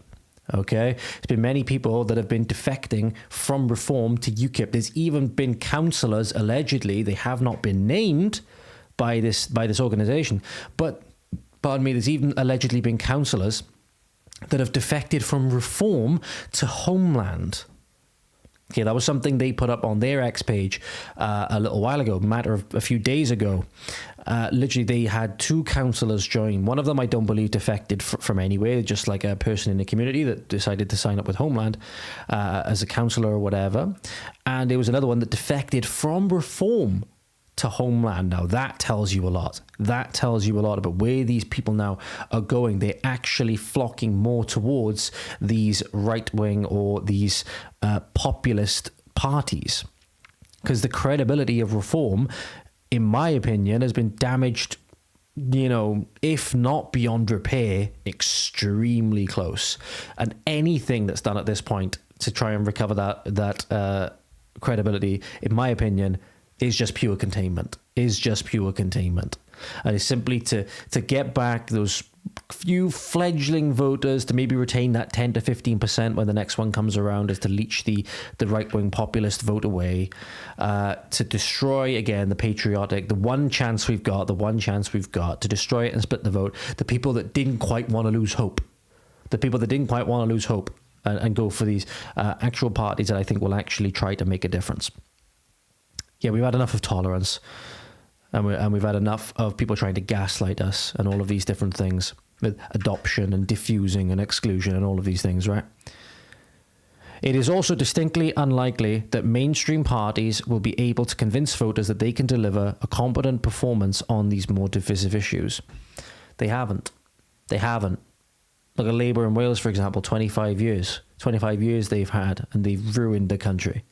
Okay, there's been many people that have been defecting from Reform to UKIP. There's even been councillors, allegedly, they have not been named by this organisation, but pardon me, there's even allegedly been councillors that have defected from Reform to Homeland. Okay, that was something they put up on their X page a little while ago, a few days ago. Literally, they had 2 councillors join. One of them, I don't believe, defected from anywhere, just like a person in the community that decided to sign up with Homeland as a councillor or whatever. And there was another one that defected from Reform to Homeland. Now that tells you a lot. That tells you a lot about where these people now are going. They're actually flocking more towards these right-wing or these populist parties, because the credibility of Reform, in my opinion, has been damaged, if not beyond repair, extremely close. And anything that's done at this point to try and recover that credibility, in my opinion, is just pure containment. And it's simply to get back those few fledgling voters, to maybe retain that 10 to 15% when the next one comes around, is to leech the right-wing populist vote away, to destroy, again, the patriotic, the one chance we've got to destroy it and split the vote. The people that didn't quite want to lose hope. And go for these actual parties that I think will actually try to make a difference. Yeah, we've had enough of tolerance. And we've had enough of people trying to gaslight us and all of these different things with adoption and diffusing and exclusion and all of these things, right? It is also distinctly unlikely that mainstream parties will be able to convince voters that they can deliver a competent performance on these more divisive issues. They haven't. They haven't. Look at Labour in Wales, for example, 25 years. 25 years they've had, and they've ruined the country.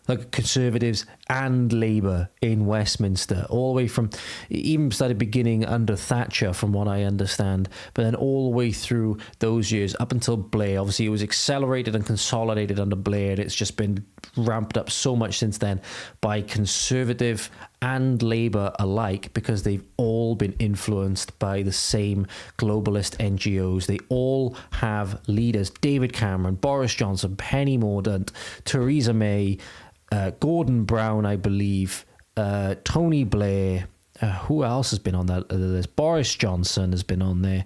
Like Conservatives and Labour in Westminster, all the way from, even started beginning under Thatcher from what I understand, but then all the way through those years up until Blair. Obviously it was accelerated and consolidated under Blair, and it's just been ramped up so much since then by Conservative and Labour alike, because they've all been influenced by the same globalist NGOs. They all have leaders: David Cameron, Boris Johnson, Penny Mordaunt, Theresa May, Gordon Brown, I believe, Tony Blair. Who else has been on that list? Boris Johnson has been on there.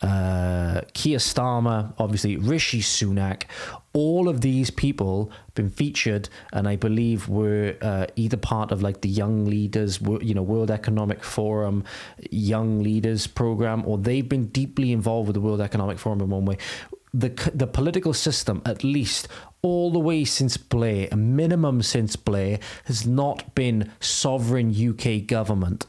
Keir Starmer, obviously, Rishi Sunak. All of these people have been featured, and I believe were either part of like the Young Leaders, World Economic Forum Young Leaders program, or they've been deeply involved with the World Economic Forum in one way. The political system, at least all the way since Blair, a minimum since Blair, has not been sovereign UK government.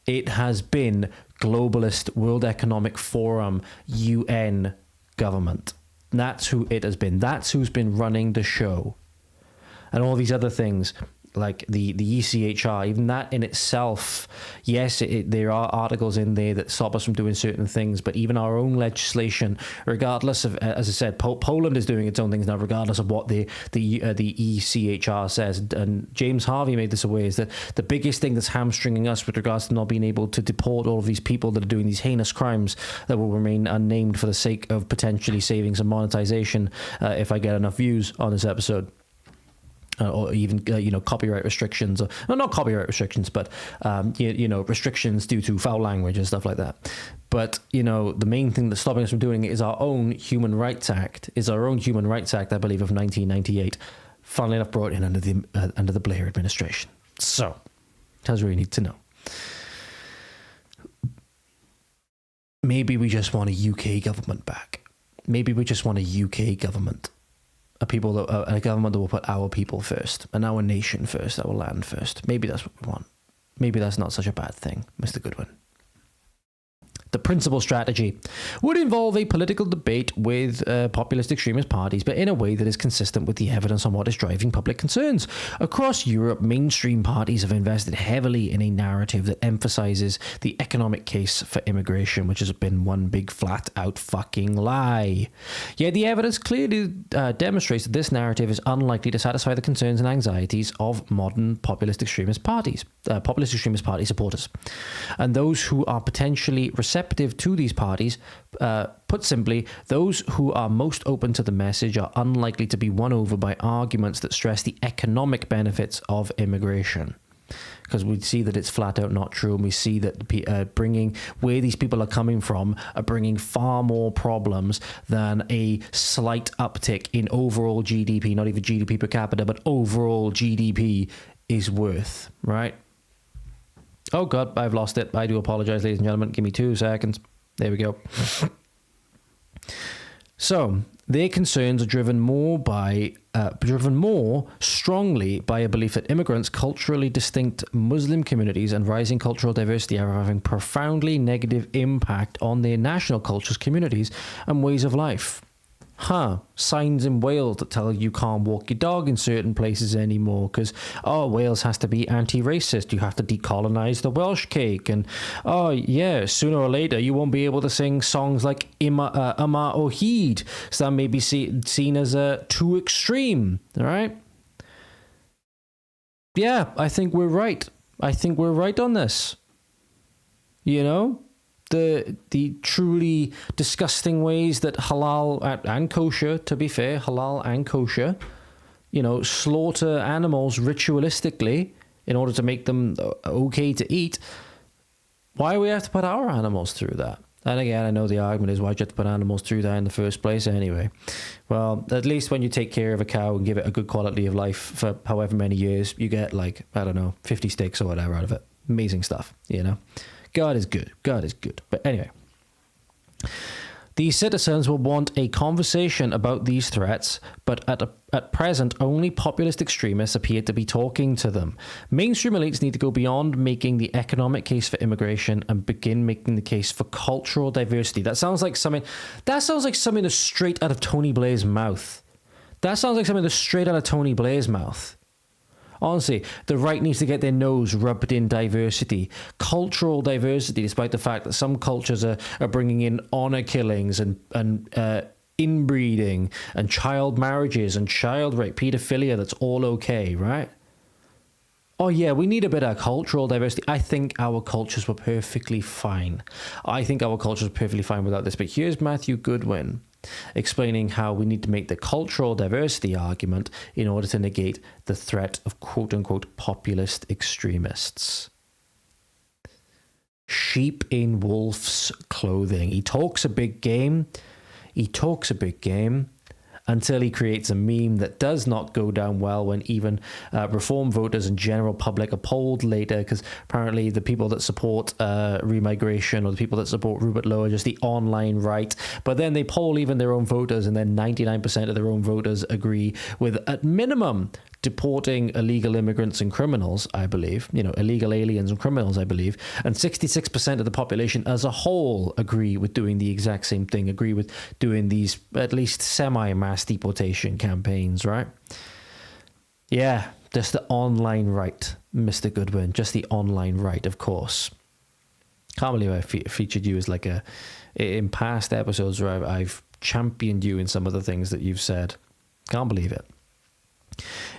It has been globalist World Economic Forum UN government. That's who it has been. That's who's been running the show. And all these other things, like the ECHR, even that in itself, yes, there are articles in there that stop us from doing certain things, but even our own legislation, regardless of, as I said, Poland is doing its own things now, regardless of what the ECHR says. And James Harvey made this aware, is that the biggest thing that's hamstringing us with regards to not being able to deport all of these people that are doing these heinous crimes that will remain unnamed for the sake of potentially saving some monetization if I get enough views on this episode. Or even copyright restrictions, or not copyright restrictions, but restrictions due to foul language and stuff like that. But the main thing that's stopping us from doing it is our own Human Rights Act. I believe, of 1998. Funnily enough, brought in under the Blair administration. So that's what we need to know. Maybe we just want a UK government back. Maybe we just want a UK government. A government that will put our people first, and our nation first, our land first. Maybe that's what we want. Maybe that's not such a bad thing, Mr. Goodwin. The principal strategy would involve a political debate with populist extremist parties, but in a way that is consistent with the evidence on what is driving public concerns. Across Europe, mainstream parties have invested heavily in a narrative that emphasizes the economic case for immigration, which has been one big flat-out fucking lie. Yet the evidence clearly demonstrates that this narrative is unlikely to satisfy the concerns and anxieties of modern populist extremist party supporters, and those who are potentially receptive to these parties. Put simply, those who are most open to the message are unlikely to be won over by arguments that stress the economic benefits of immigration. Because we see that it's flat out not true, and we see that bringing where these people are coming from are bringing far more problems than a slight uptick in overall GDP, not even GDP per capita, but overall GDP is worth, right? Oh God, I've lost it. I do apologize, ladies and gentlemen. Give me 2 seconds. There we go. So their concerns are driven more strongly by a belief that immigrants, culturally distinct Muslim communities, and rising cultural diversity are having profoundly negative impact on their national cultures, communities, and ways of life. Signs in Wales that tell you can't walk your dog in certain places anymore because, Wales has to be anti-racist. You have to decolonize the Welsh cake. And, sooner or later you won't be able to sing songs like Yma o Hyd. So that may be seen as too extreme, all right? Yeah, I think we're right. I think we're right on this. The truly disgusting ways that halal and kosher, to be fair, halal and kosher, slaughter animals ritualistically in order to make them okay to eat. Why do we have to put our animals through that? And again, I know the argument is, why do you have to put animals through that in the first place anyway? Well, at least when you take care of a cow and give it a good quality of life for however many years, you get 50 steaks or whatever out of it. Amazing stuff, you know. God is good. God is good. But anyway, these citizens will want a conversation about these threats, but at present, only populist extremists appear to be talking to them. Mainstream elites need to go beyond making the economic case for immigration and begin making the case for cultural diversity. That sounds like something that's straight out of Tony Blair's mouth. That sounds like something that's straight out of Tony Blair's mouth. Honestly, the right needs to get their nose rubbed in diversity, cultural diversity, despite the fact that some cultures are bringing in honor killings and inbreeding and child marriages and child rape, pedophilia. That's all okay, right? Oh yeah, we need a bit of cultural diversity. I think our cultures were perfectly fine. I think our cultures were perfectly fine without this. But here's Matthew Goodwin explaining how we need to make the cultural diversity argument in order to negate the threat of quote-unquote populist extremists. Sheep in wolf's clothing. He talks a big game. Until he creates a meme that does not go down well when even reform voters and general public are polled later, because apparently the people that support remigration or the people that support Rupert Lowe are just the online right. But then they poll even their own voters, and then 99% of their own voters agree with, at minimum, deporting illegal immigrants and criminals, I believe, illegal aliens and criminals, I believe, and 66% of the population as a whole agree with doing the exact same thing, agree with doing these at least semi-mass deportation campaigns, right? Yeah, just the online right, Mr. Goodwin, just the online right, of course. Can't believe I featured you as in past episodes where I've championed you in some of the things that you've said. Can't believe it.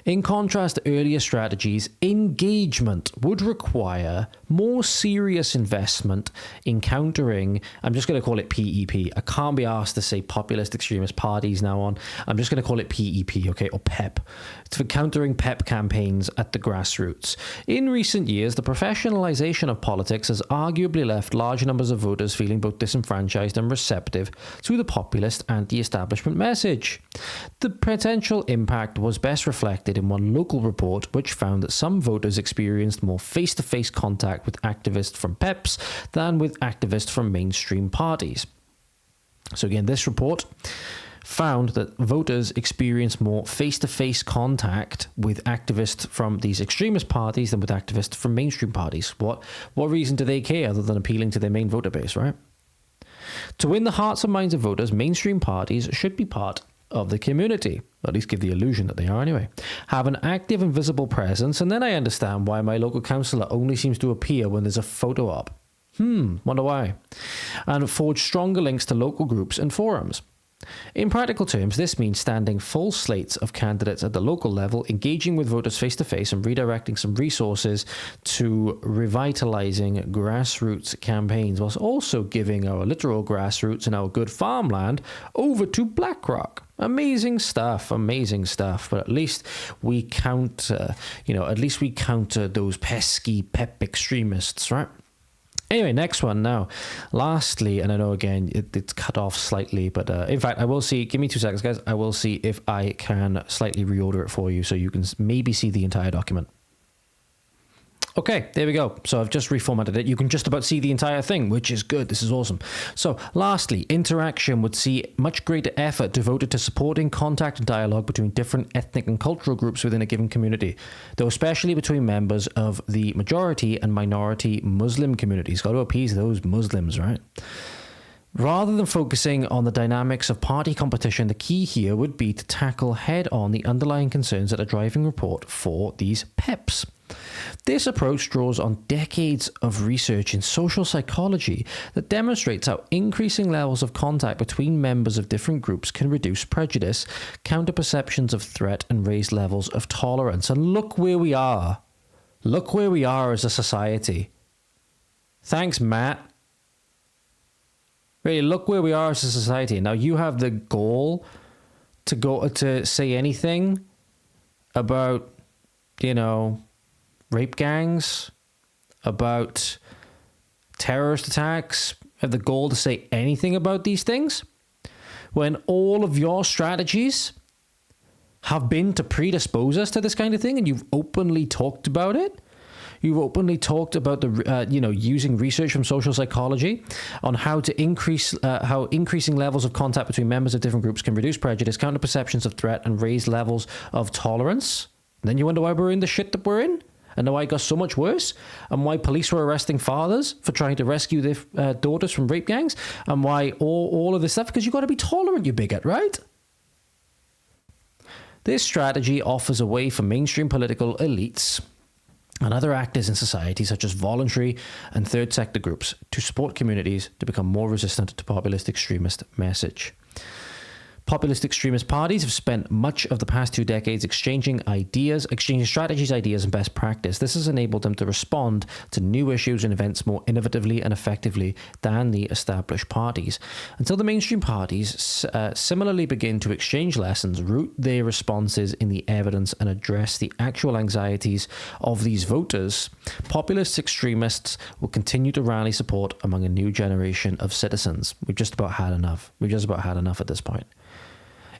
In contrast to earlier strategies, engagement would require more serious investment in countering, I'm just going to call it PEP. I can't be asked to say populist extremist parties now on. I'm just going to call it PEP, okay, or PEP. It's for countering PEP campaigns at the grassroots. In recent years, the professionalization of politics has arguably left large numbers of voters feeling both disenfranchised and receptive to the populist anti-establishment message. The potential impact was best reflected in one local report, which found that some voters experienced more face-to-face contact with activists from PEPs than with activists from mainstream parties. So again, this report found that voters experience more face-to-face contact with activists from these extremist parties than with activists from mainstream parties. What reason do they care other than appealing to their main voter base, right? To win the hearts and minds of voters, mainstream parties should be part of the community, at least give the illusion that they are anyway, have an active and visible presence, and then I understand why my local councillor only seems to appear when there's a photo op. Wonder why. And forge stronger links to local groups and forums. In practical terms, this means standing full slates of candidates at the local level, engaging with voters face-to-face and redirecting some resources to revitalizing grassroots campaigns, whilst also giving our literal grassroots and our good farmland over to BlackRock. Amazing stuff. But at least we counter those pesky PEP extremists, right? Anyway, next one now. Lastly, and I know again it's cut off slightly, but in fact I will see, give me 2 seconds guys, I will see if I can slightly reorder it for you so you can maybe see the entire document. Okay, there we go. So I've just reformatted it. You can just about see the entire thing, which is good. This is awesome. So lastly, interaction would see much greater effort devoted to supporting contact and dialogue between different ethnic and cultural groups within a given community, though especially between members of the majority and minority Muslim communities. Got to appease those Muslims, right? Rather than focusing on the dynamics of party competition, the key here would be to tackle head-on the underlying concerns that are driving report for these PEPs. This approach draws on decades of research in social psychology that demonstrates how increasing levels of contact between members of different groups can reduce prejudice, counter perceptions of threat, and raise levels of tolerance. And look where we are. Look where we are as a society. Thanks, Matt. Really, look where we are as a society. Now, you have the goal to say anything about, rape gangs, about terrorist attacks, have the goal to say anything about these things, when all of your strategies have been to predispose us to this kind of thing, and you've openly talked about it. You've openly talked about using research from social psychology on how to how increasing levels of contact between members of different groups can reduce prejudice, counter perceptions of threat, and raise levels of tolerance. And then you wonder why we're in the shit that we're in, and why it got so much worse, and why police were arresting fathers for trying to rescue their daughters from rape gangs, and why all of this stuff, because you've got to be tolerant, you bigot, right? This strategy offers a way for mainstream political elites and other actors in society, such as voluntary and third sector groups, to support communities to become more resistant to populist extremist message. Populist extremist parties have spent much of the past 2 decades exchanging strategies, ideas, and best practice. This has enabled them to respond to new issues and events more innovatively and effectively than the established parties. Until the mainstream parties similarly begin to exchange lessons, root their responses in the evidence, and address the actual anxieties of these voters, populist extremists will continue to rally support among a new generation of citizens. We've just about had enough. We've just about had enough at this point.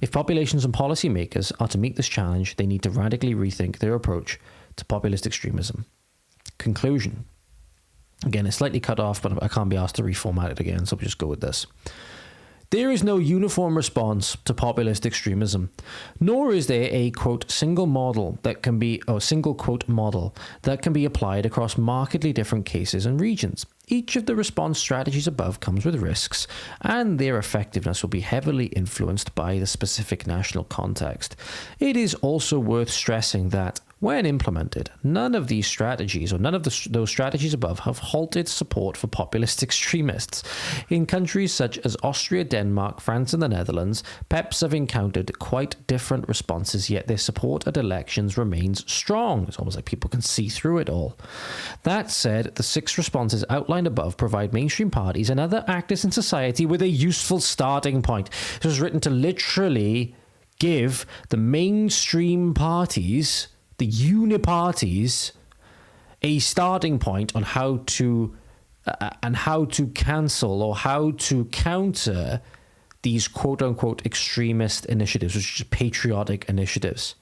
If populations and policymakers are to meet this challenge, they need to radically rethink their approach to populist extremism. Conclusion. Again, it's slightly cut off, but I can't be asked to reformat it again, so we'll just go with this. There is no uniform response to populist extremism, nor is there a, quote, single model that can be, or single, quote, model that can be applied across markedly different cases and regions. Each of the response strategies above comes with risks, and their effectiveness will be heavily influenced by the specific national context. It is also worth stressing that, when implemented, none of these strategies, or none of those strategies above, have halted support for populist extremists. In countries such as Austria, Denmark, France, and the Netherlands, PEPs have encountered quite different responses, yet their support at elections remains strong. It's almost like people can see through it all. That said, the 6 responses outlined above provide mainstream parties and other actors in society with a useful starting point. This was written to literally give the mainstream parties, the uniparties, a starting point on how to cancel or how to counter these quote-unquote extremist initiatives, which are patriotic initiatives.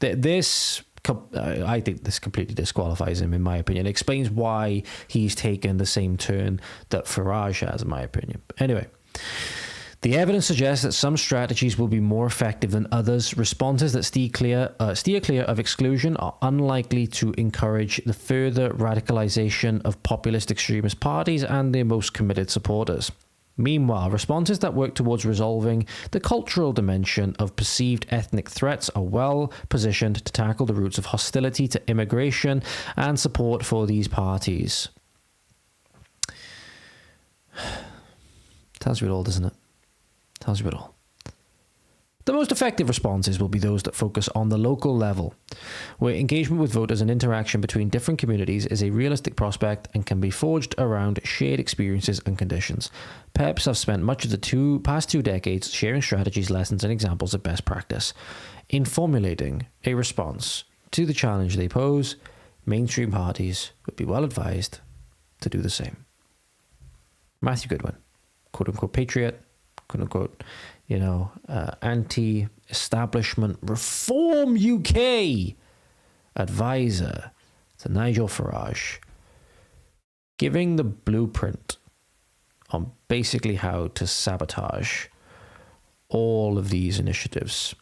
I think this completely disqualifies him, in my opinion. It explains why he's taken the same turn that Farage has, in my opinion. Anyway, the evidence suggests that some strategies will be more effective than others. Responses that steer clear of exclusion are unlikely to encourage the further radicalization of populist extremist parties and their most committed supporters. Meanwhile, responses that work towards resolving the cultural dimension of perceived ethnic threats are well positioned to tackle the roots of hostility to immigration and support for these parties. Tells you it all, doesn't it? Tells you it all. The most effective responses will be those that focus on the local level, where engagement with voters and interaction between different communities is a realistic prospect and can be forged around shared experiences and conditions. PEPs have spent much of the past 2 decades sharing strategies, lessons, and examples of best practice. In formulating a response to the challenge they pose, mainstream parties would be well advised to do the same. Matthew Goodwin, quote-unquote patriot, quote-unquote, anti-establishment reform UK advisor to Nigel Farage, giving the blueprint on basically how to sabotage all of these initiatives.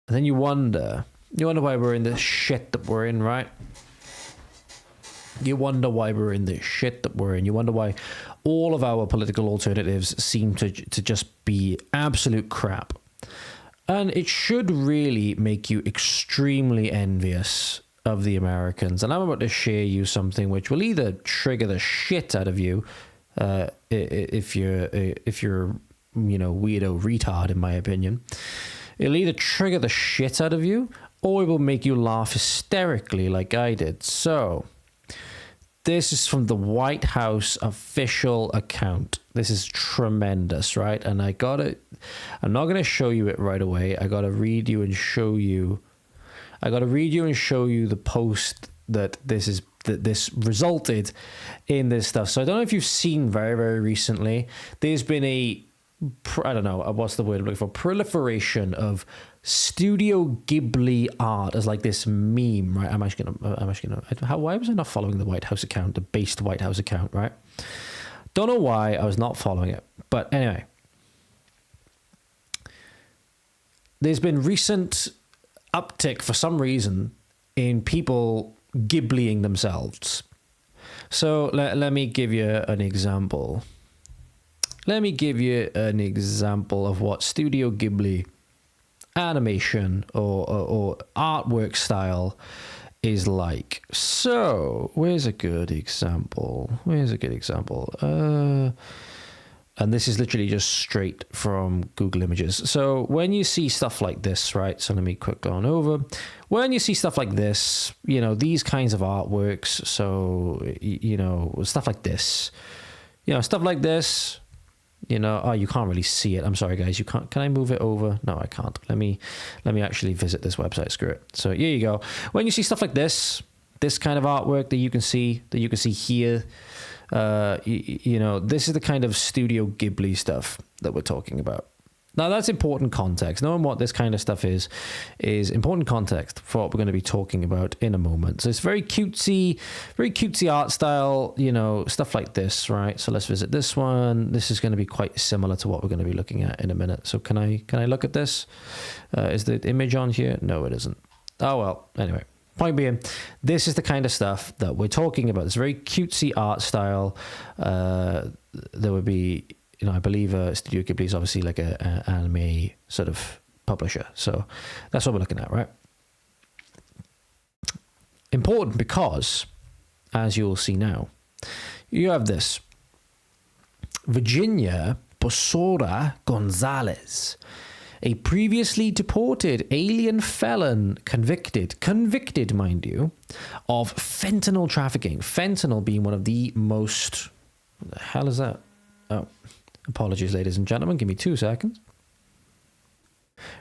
And then you wonder why we're in the shit that we're in, right? You wonder why we're in the shit that we're in. You wonder why all of our political alternatives seem to just be absolute crap. And it should really make you extremely envious of the Americans. And I'm about to share you something which will either trigger the shit out of you, if you're weirdo retard, in my opinion. It'll either trigger the shit out of you, or it will make you laugh hysterically like I did. So this is from the White House official account. This is tremendous, right? And I'm not going to show you it right away. I got to read you and show you the post that this resulted in this stuff. So I don't know if you've seen very, very recently, there's been a I don't know, what's the word I'm looking for? Proliferation of Studio Ghibli art as like this meme, right? Why was I not following the White House account, the based White House account, right? Don't know why I was not following it. But anyway, there's been recent uptick for some reason in people Ghibliing themselves. So let me give you an example. Let me give you an example of what Studio Ghibli animation or artwork style is like. So, where's a good example? And this is literally just straight from Google Images. So when you see stuff like this, right? So let me quick go on over. When you see stuff like this, you know, these kinds of artworks. So, you know, stuff like this, you know, oh, you can't really see it. I'm sorry, guys. You can't. Can I move it over? No, I can't. Let me actually visit this website. Screw it. So here you go. When you see stuff like this kind of artwork that you can see here, you know, this is the kind of Studio Ghibli stuff that we're talking about. Now, that's important context. Knowing what this kind of stuff is important context for what we're going to be talking about in a moment. So it's very cutesy art style, you know, stuff like this, right? So let's visit this one. This is going to be quite similar to what we're going to be looking at in a minute. So can I look at this? Is the image on here? No, it isn't. Oh, well, anyway. Point being, this is the kind of stuff that we're talking about. It's very cutesy art style. There would be, you know, I believe Studio Ghibli is obviously like an anime sort of publisher. So that's what we're looking at, right? Important because, as you'll see now, you have this. Virginia Bosora Gonzalez, a previously deported alien felon convicted, mind you, of fentanyl trafficking. Fentanyl being one of the most... What the hell is that? Oh, apologies, ladies and gentlemen. Give me 2 seconds.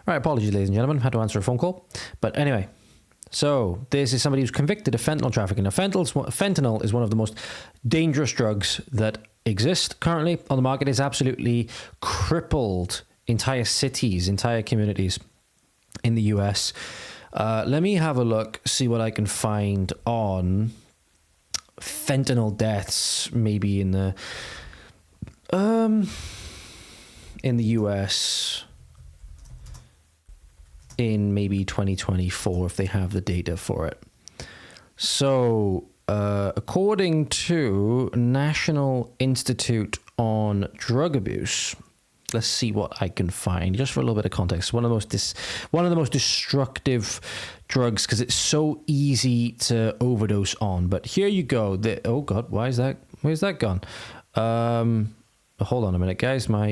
Right, apologies, ladies and gentlemen. Had to answer a phone call. But anyway, so this is somebody who's convicted of fentanyl trafficking. Now, fentanyl is one of the most dangerous drugs that exist currently on the market. It's absolutely crippled entire cities, entire communities in the US. Let me have a look, see what I can find on fentanyl deaths, maybe in the US in maybe 2024, if they have the data for it. So, according to National Institute on Drug Abuse, let's see what I can find, just for a little bit of context. One of the most destructive drugs, because it's so easy to overdose on. But here you go. Oh God, where's that gone? Hold on a minute, guys. My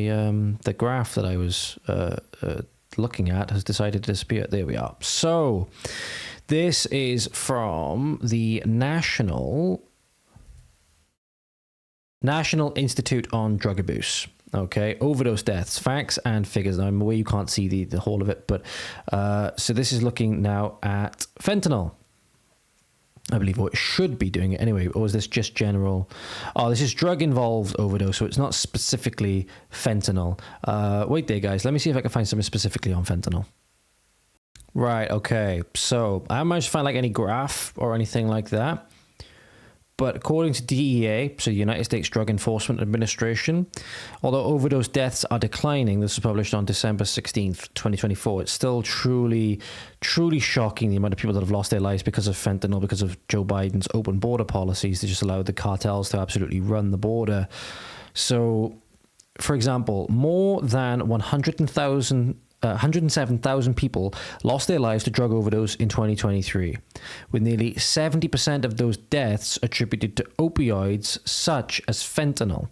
the graph that I was looking at has decided to disappear. There we are. So this is from the National Institute on Drug Abuse. Okay, overdose deaths, facts and figures. Now, I'm aware you can't see the whole of it, but so this is looking now at fentanyl. I believe, or it should be doing it anyway. Or is this just general? Oh, this is drug-involved overdose, so it's not specifically fentanyl. Wait there, guys. Let me see if I can find something specifically on fentanyl. Right, okay. So I haven't managed to find like any graph or anything like that. But according to DEA, so the United States Drug Enforcement Administration, although overdose deaths are declining, this was published on December 16th, 2024, it's still truly shocking the amount of people that have lost their lives because of fentanyl, because of Joe Biden's open border policies that just allowed the cartels to absolutely run the border. So, for example, more than 107,000 people lost their lives to drug overdose in 2023, with nearly 70% of those deaths attributed to opioids such as fentanyl.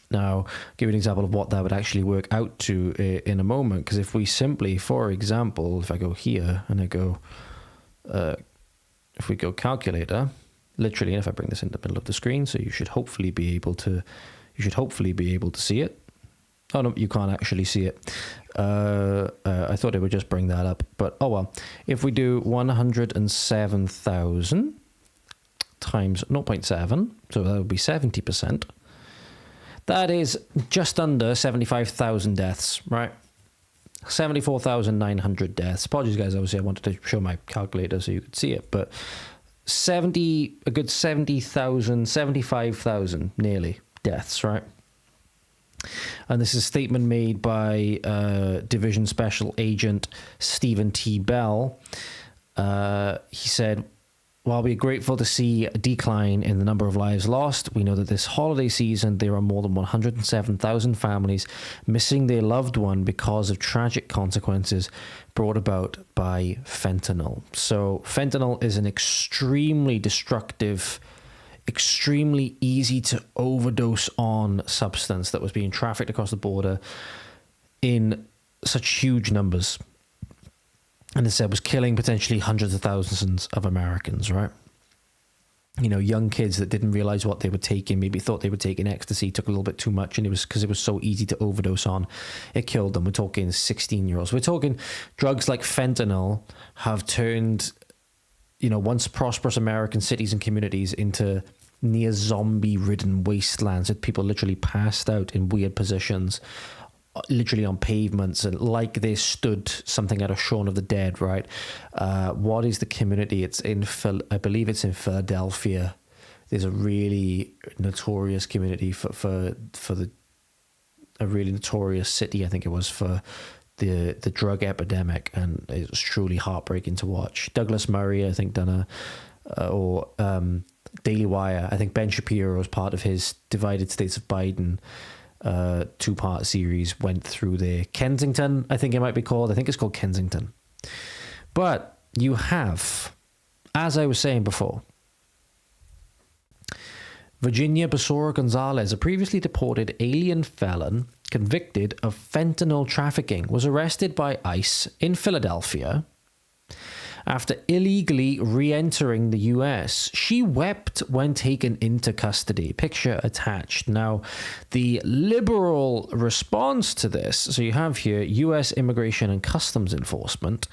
Now, I'll give you an example of what that would actually work out to in a moment, because if we simply, for example, if I go here and I go, if we go calculator, literally, and if I bring this in the middle of the screen, so you should hopefully be able to see it. Oh, no, you can't actually see it. I thought it would just bring that up, but oh well. If we do 107,000 times 0.7, so that would be 70%. That is just under 75,000 deaths, right? 74,900 deaths. Apologies, guys. Obviously, I wanted to show my calculator so you could see it, but a good 70,000, 75,000 nearly deaths, right? And this is a statement made by Division Special Agent Stephen T. Bell. He said, while we're grateful to see a decline in the number of lives lost, we know that this holiday season there are more than 107,000 families missing their loved one because of tragic consequences brought about by fentanyl. So fentanyl is an extremely destructive, extremely easy to overdose on substance that was being trafficked across the border in such huge numbers. And it said was killing potentially hundreds of thousands of Americans, right? You know, young kids that didn't realize what they were taking, maybe thought they were taking ecstasy, took a little bit too much, and it was because it was so easy to overdose on. It killed them. We're talking 16-year-olds. We're talking drugs like fentanyl have turned, you know, once prosperous American cities and communities into near zombie-ridden wastelands with people literally passed out in weird positions, literally on pavements, and like they stood something out of Shaun of the Dead, right? What is the community? It's in, I believe it's in Philadelphia. There's a really notorious community for a really notorious city, I think it was, for the drug epidemic, and it was truly heartbreaking to watch. Douglas Murray, I think, done Daily Wire. I think Ben Shapiro, as part of his Divided States of Biden two-part series, went through the Kensington, I think it might be called. I think it's called Kensington. But you have, as I was saying before, Virginia Basora Gonzalez, a previously deported alien felon convicted of fentanyl trafficking, was arrested by ICE in Philadelphia after illegally re-entering the US. She wept when taken into custody. Picture attached. Now, the liberal response to this, so you have here US Immigration and Customs Enforcement.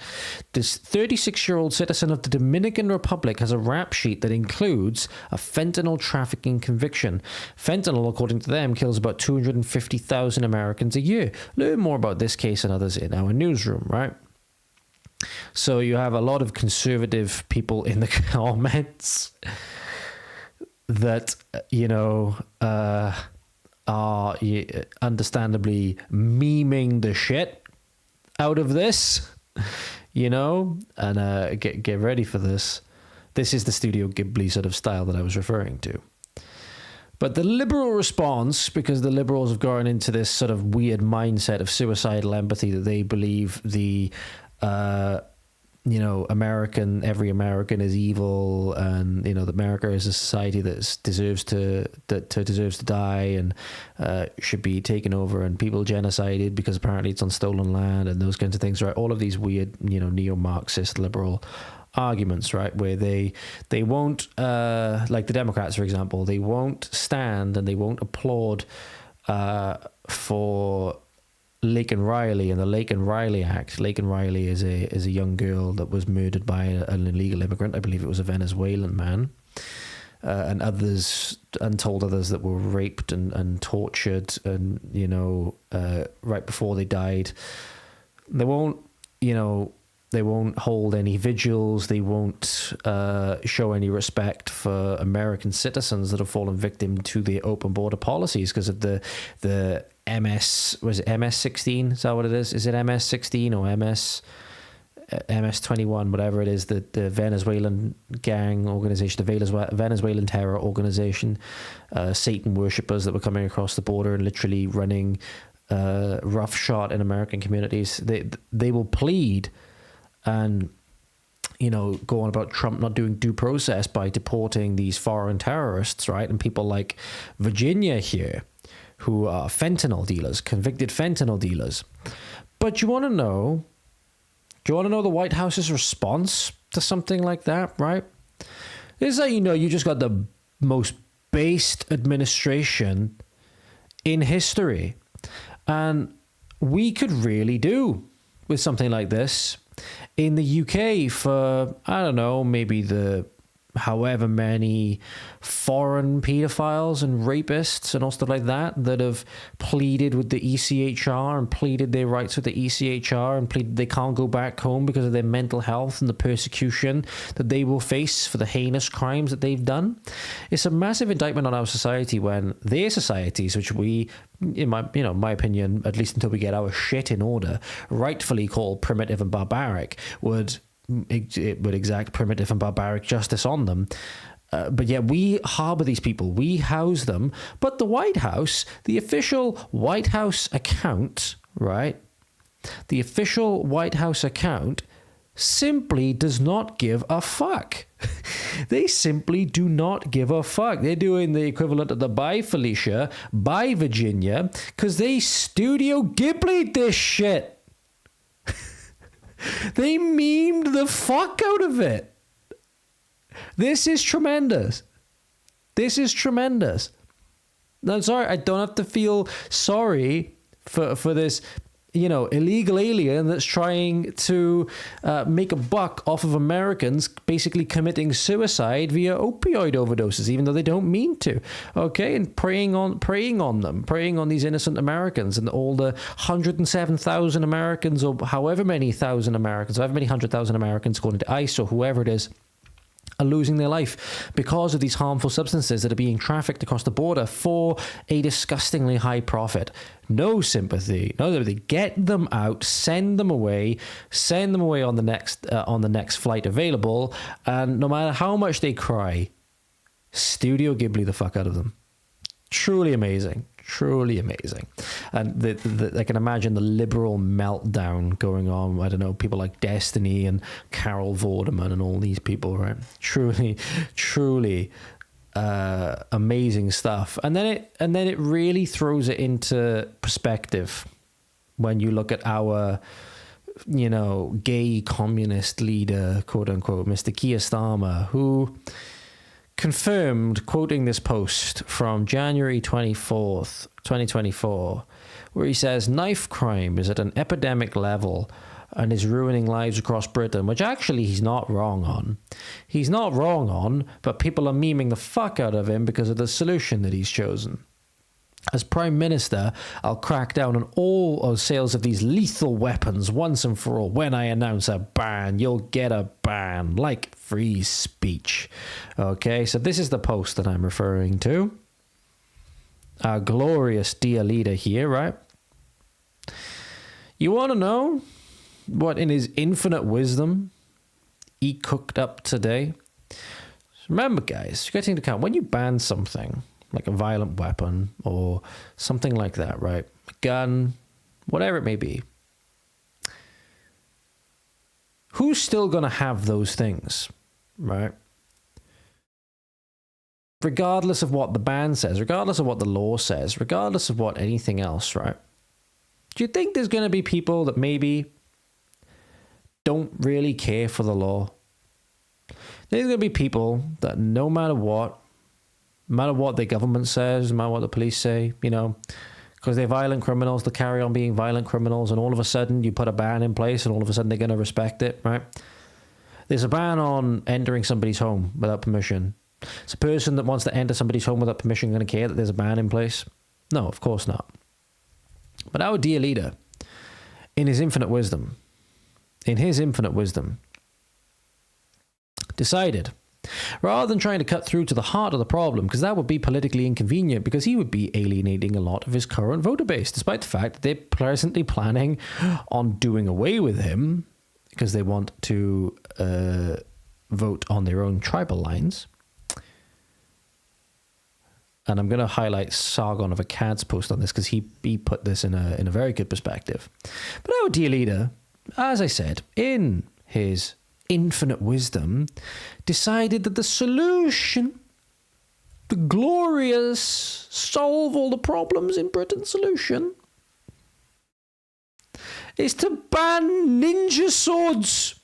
This 36-year-old citizen of the Dominican Republic has a rap sheet that includes a fentanyl trafficking conviction. Fentanyl, according to them, kills about 250,000 Americans a year. Learn more about this case and others in our newsroom, right? So you have a lot of conservative people in the comments that, you know, are understandably memeing the shit out of this, you know, and get ready for this. This is the Studio Ghibli sort of style that I was referring to. But the liberal response, because the liberals have gone into this sort of weird mindset of suicidal empathy that they believe the you know, every American is evil, and you know that America is a society that deserves to die and should be taken over, and people genocided because apparently it's on stolen land and those kinds of things, right? All of these weird, you know, neo-Marxist liberal arguments, right, where they won't like the Democrats, for example, they won't stand and they won't applaud for Laken Riley and the Laken Riley Act. Laken Riley is a young girl that was murdered by an illegal immigrant. I believe it was a Venezuelan man, and told others that were raped and tortured, and you know, right before they died. They won't, you know, they won't hold any vigils. They won't show any respect for American citizens that have fallen victim to the open border policies because of the was it MS-16? Is that what it is? Is it MS-16 or MS-21, whatever it is, the Venezuelan gang organization, the Venezuelan terror organization, Satan worshippers that were coming across the border and literally running roughshod in American communities. They will plead and, you know, go on about Trump not doing due process by deporting these foreign terrorists, right? And people like Virginia here, who are fentanyl dealers, convicted fentanyl dealers. But you want to know the White House's response to something like that, right? This is how you know you just got the most based administration in history. And we could really do with something like this in the UK for, I don't know, maybe the however many foreign pedophiles and rapists and all stuff like that have pleaded with the ECHR and pleaded their rights with the ECHR and pleaded they can't go back home because of their mental health and the persecution that they will face for the heinous crimes that they've done. It's a massive indictment on our society when their societies, which we, in my opinion, at least until we get our shit in order, rightfully call primitive and barbaric, would exact primitive and barbaric justice on them. But yet we harbor these people, we house them. But the White House, the official White House account, right? The official White House account simply does not give a fuck. They simply do not give a fuck. They're doing the equivalent of the Bye Felicia, Bye Virginia, because they Studio Ghibli'd this shit. They memed the fuck out of it. This is tremendous. This is tremendous. I'm sorry, I don't have to feel sorry for this, illegal alien that's trying to make a buck off of Americans basically committing suicide via opioid overdoses, even though they don't mean to. Okay, and preying on these innocent Americans and all the 107,000 Americans, or however many thousand Americans, however many 100,000 Americans, according to ICE or whoever it is, are losing their life because of these harmful substances that are being trafficked across the border for a disgustingly high profit. No sympathy. No sympathy. Get them out. Send them away. Send them away on the next flight available. And no matter how much they cry, Studio Ghibli the fuck out of them. Truly amazing. Truly amazing. And I can imagine the liberal meltdown going on. I don't know, people like Destiny and Carol Vorderman and all these people, right? Truly amazing stuff. And then it really throws it into perspective when you look at our, gay communist leader, quote unquote, Mr. Keir Starmer, who confirmed, quoting this post from January 24th, 2024, where he says knife crime is at an epidemic level and is ruining lives across Britain, which actually he's not wrong on. He's not wrong on, but people are memeing the fuck out of him because of the solution that he's chosen. As Prime Minister, I'll crack down on all sales of these lethal weapons once and for all. When I announce a ban, you'll get a ban, like free speech. Okay, so this is the post that I'm referring to. Our glorious dear leader here, right? You want to know what in his infinite wisdom he cooked up today? Remember, guys, you got to take into account when you ban something like a violent weapon or something like that, right? A gun, whatever it may be. Who's still going to have those things, right? Regardless of what the ban says, regardless of what the law says, regardless of what anything else, right? Do you think there's going to be people that maybe don't really care for the law? There's going to be people that no matter what their government says, no matter what the police say, because they're violent criminals, they carry on being violent criminals, and all of a sudden you put a ban in place and all of a sudden they're going to respect it, right? There's a ban on entering somebody's home without permission. Is a person that wants to enter somebody's home without permission going to care that there's a ban in place? No, of course not. But our dear leader, in his infinite wisdom, decided, rather than trying to cut through to the heart of the problem, because that would be politically inconvenient, because he would be alienating a lot of his current voter base, despite the fact that they're presently planning on doing away with him because they want to vote on their own tribal lines. And I'm going to highlight Sargon of Akkad's post on this because he put this in a very good perspective. But our dear leader, as I said, in his infinite wisdom, decided that the solution, the glorious solve all the problems in Britain solution, is to ban ninja swords.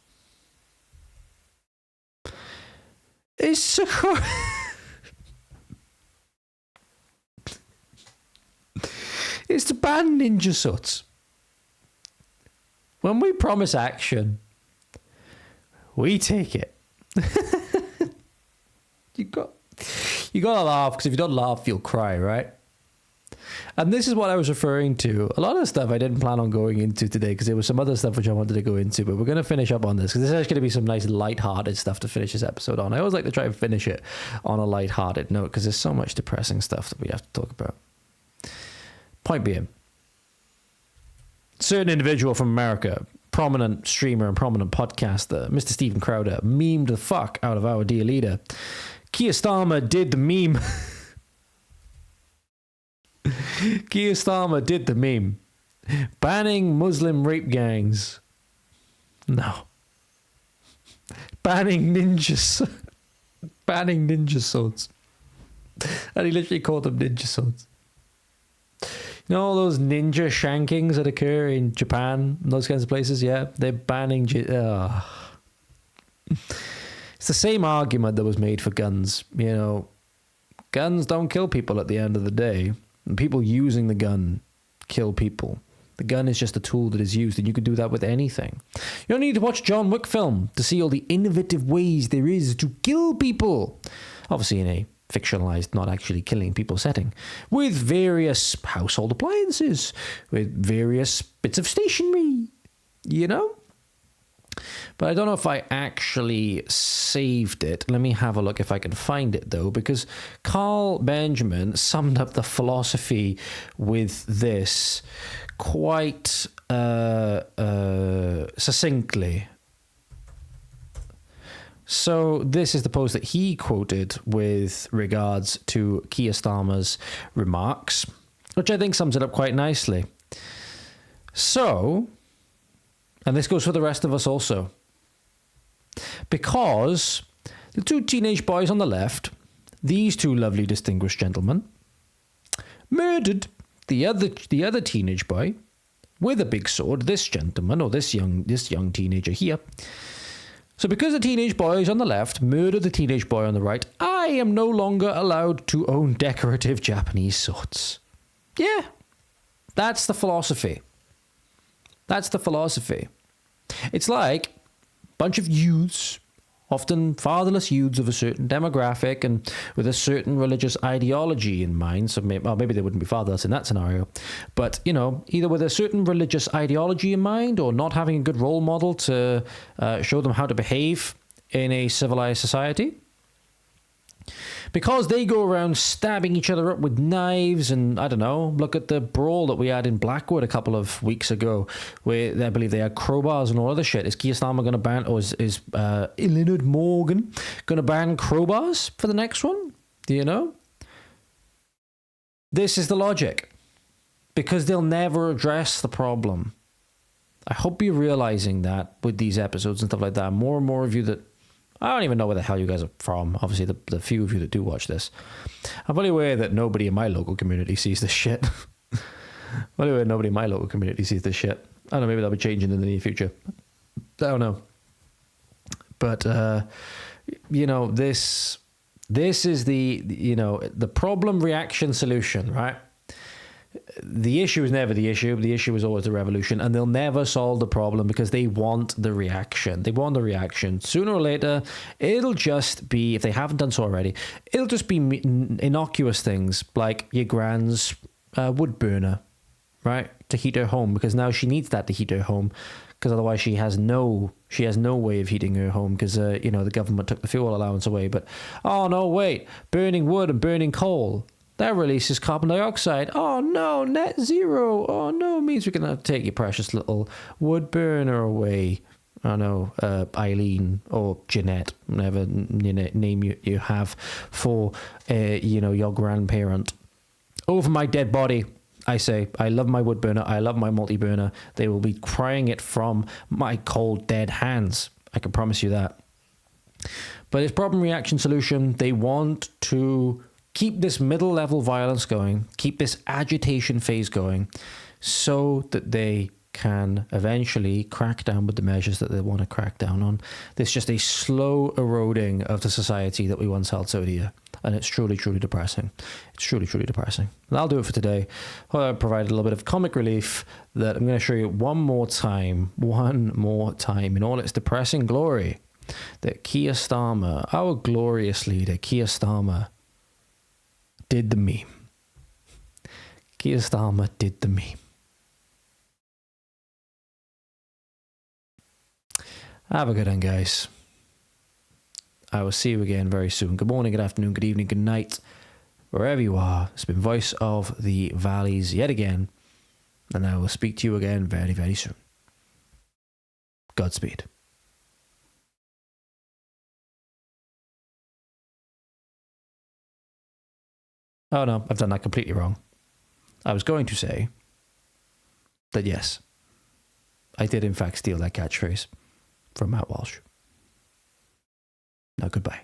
Is to is to ban ninja swords. When we promise action, we take it. You gotta laugh, because if you don't laugh, you'll cry, right? And this is what I was referring to. A lot of stuff I didn't plan on going into today, because there was some other stuff which I wanted to go into, but we're going to finish up on this, because this is actually going to be some nice light-hearted stuff to finish this episode on. I always like to try and finish it on a light-hearted note, because there's so much depressing stuff that we have to talk about. Point being, certain individual from America, prominent streamer and prominent podcaster, Mr. Steven Crowder, memed the fuck out of our dear leader. Keir Starmer did the meme. Keir Starmer did the meme. Banning Muslim rape gangs. No. Banning ninjas. Banning ninja swords. And he literally called them ninja swords. You know all those ninja shankings that occur in Japan and those kinds of places? Yeah, they're banning... It's the same argument that was made for guns. You know, guns don't kill people at the end of the day. And people using the gun kill people. The gun is just a tool that is used, and you could do that with anything. You don't need to watch John Wick film to see all the innovative ways there is to kill people. Obviously in a fictionalized, not actually killing people setting, with various household appliances, with various bits of stationery, you know? But I don't know if I actually saved it. Let me have a look if I can find it, though, because Carl Benjamin summed up the philosophy with this quite succinctly. So this is the post that he quoted with regards to Keir Starmer's remarks, which I think sums it up quite nicely. So... and this goes for the rest of us also. Because the two teenage boys on the left, these two lovely distinguished gentlemen, murdered the other teenage boy with a big sword, this gentleman, or this young teenager here. So because the teenage boys on the left murdered the teenage boy on the right, I am no longer allowed to own decorative Japanese swords. Yeah, that's the philosophy. That's the philosophy. It's like a bunch of youths, often fatherless youths of a certain demographic and with a certain religious ideology in mind. So maybe they wouldn't be fatherless in that scenario. But, you know, either with a certain religious ideology in mind or not having a good role model to show them how to behave in a civilized society. Because they go around stabbing each other up with knives and, I don't know, look at the brawl that we had in Blackwood a couple of weeks ago, where I believe they had crowbars and all other shit. Is Keir Starmer going to ban, or is Leonard Morgan going to ban crowbars for the next one? Do you know? This is the logic. Because they'll never address the problem. I hope you're realizing that with these episodes and stuff like that. More and more of you that... I don't even know where the hell you guys are from. Obviously, the few of you that do watch this. I'm fully aware that nobody in my local community sees this shit. I'm fully aware nobody in my local community sees this shit. I don't know, maybe that'll be changing in the near future. I don't know. But, you know, this is the problem, reaction, solution, right? The issue is never the issue. The issue is always the revolution, and they'll never solve the problem because they want the reaction. They want the reaction. Sooner or later, it'll just be, if they haven't done so already, it'll just be innocuous things like your grand's wood burner, right? To heat her home, because now she needs that to heat her home, because otherwise she has no way of heating her home because, you know, the government took the fuel allowance away. But, oh no, wait, burning wood and burning coal, that releases carbon dioxide. Oh no, net zero. Oh no, means we're going to have to take your precious little wood burner away. I know, Eileen or Jeanette, whatever name you have for, you know, your grandparent. Over my dead body, I say, I love my wood burner. I love my multi-burner. They will be crying it from my cold, dead hands. I can promise you that. But it's problem, reaction, solution. They want to keep this middle-level violence going, keep this agitation phase going, so that they can eventually crack down with the measures that they want to crack down on. There's just a slow eroding of the society that we once held so dear. And it's truly, truly depressing. It's truly, truly depressing. And that'll do it for today. I'll provide a little bit of comic relief that I'm going to show you one more time in all its depressing glory. that Keir Starmer, our glorious leader, Keir Starmer, did the meme. Keir Starmer did the meme. Have a good one, guys. I will see you again very soon. Good morning, good afternoon, good evening, good night, wherever you are. It's been Voice of the Valleys yet again, and I will speak to you again very, very soon. Godspeed. Oh no, I've done that completely wrong. I was going to say that yes, I did in fact steal that catchphrase from Matt Walsh. Now goodbye.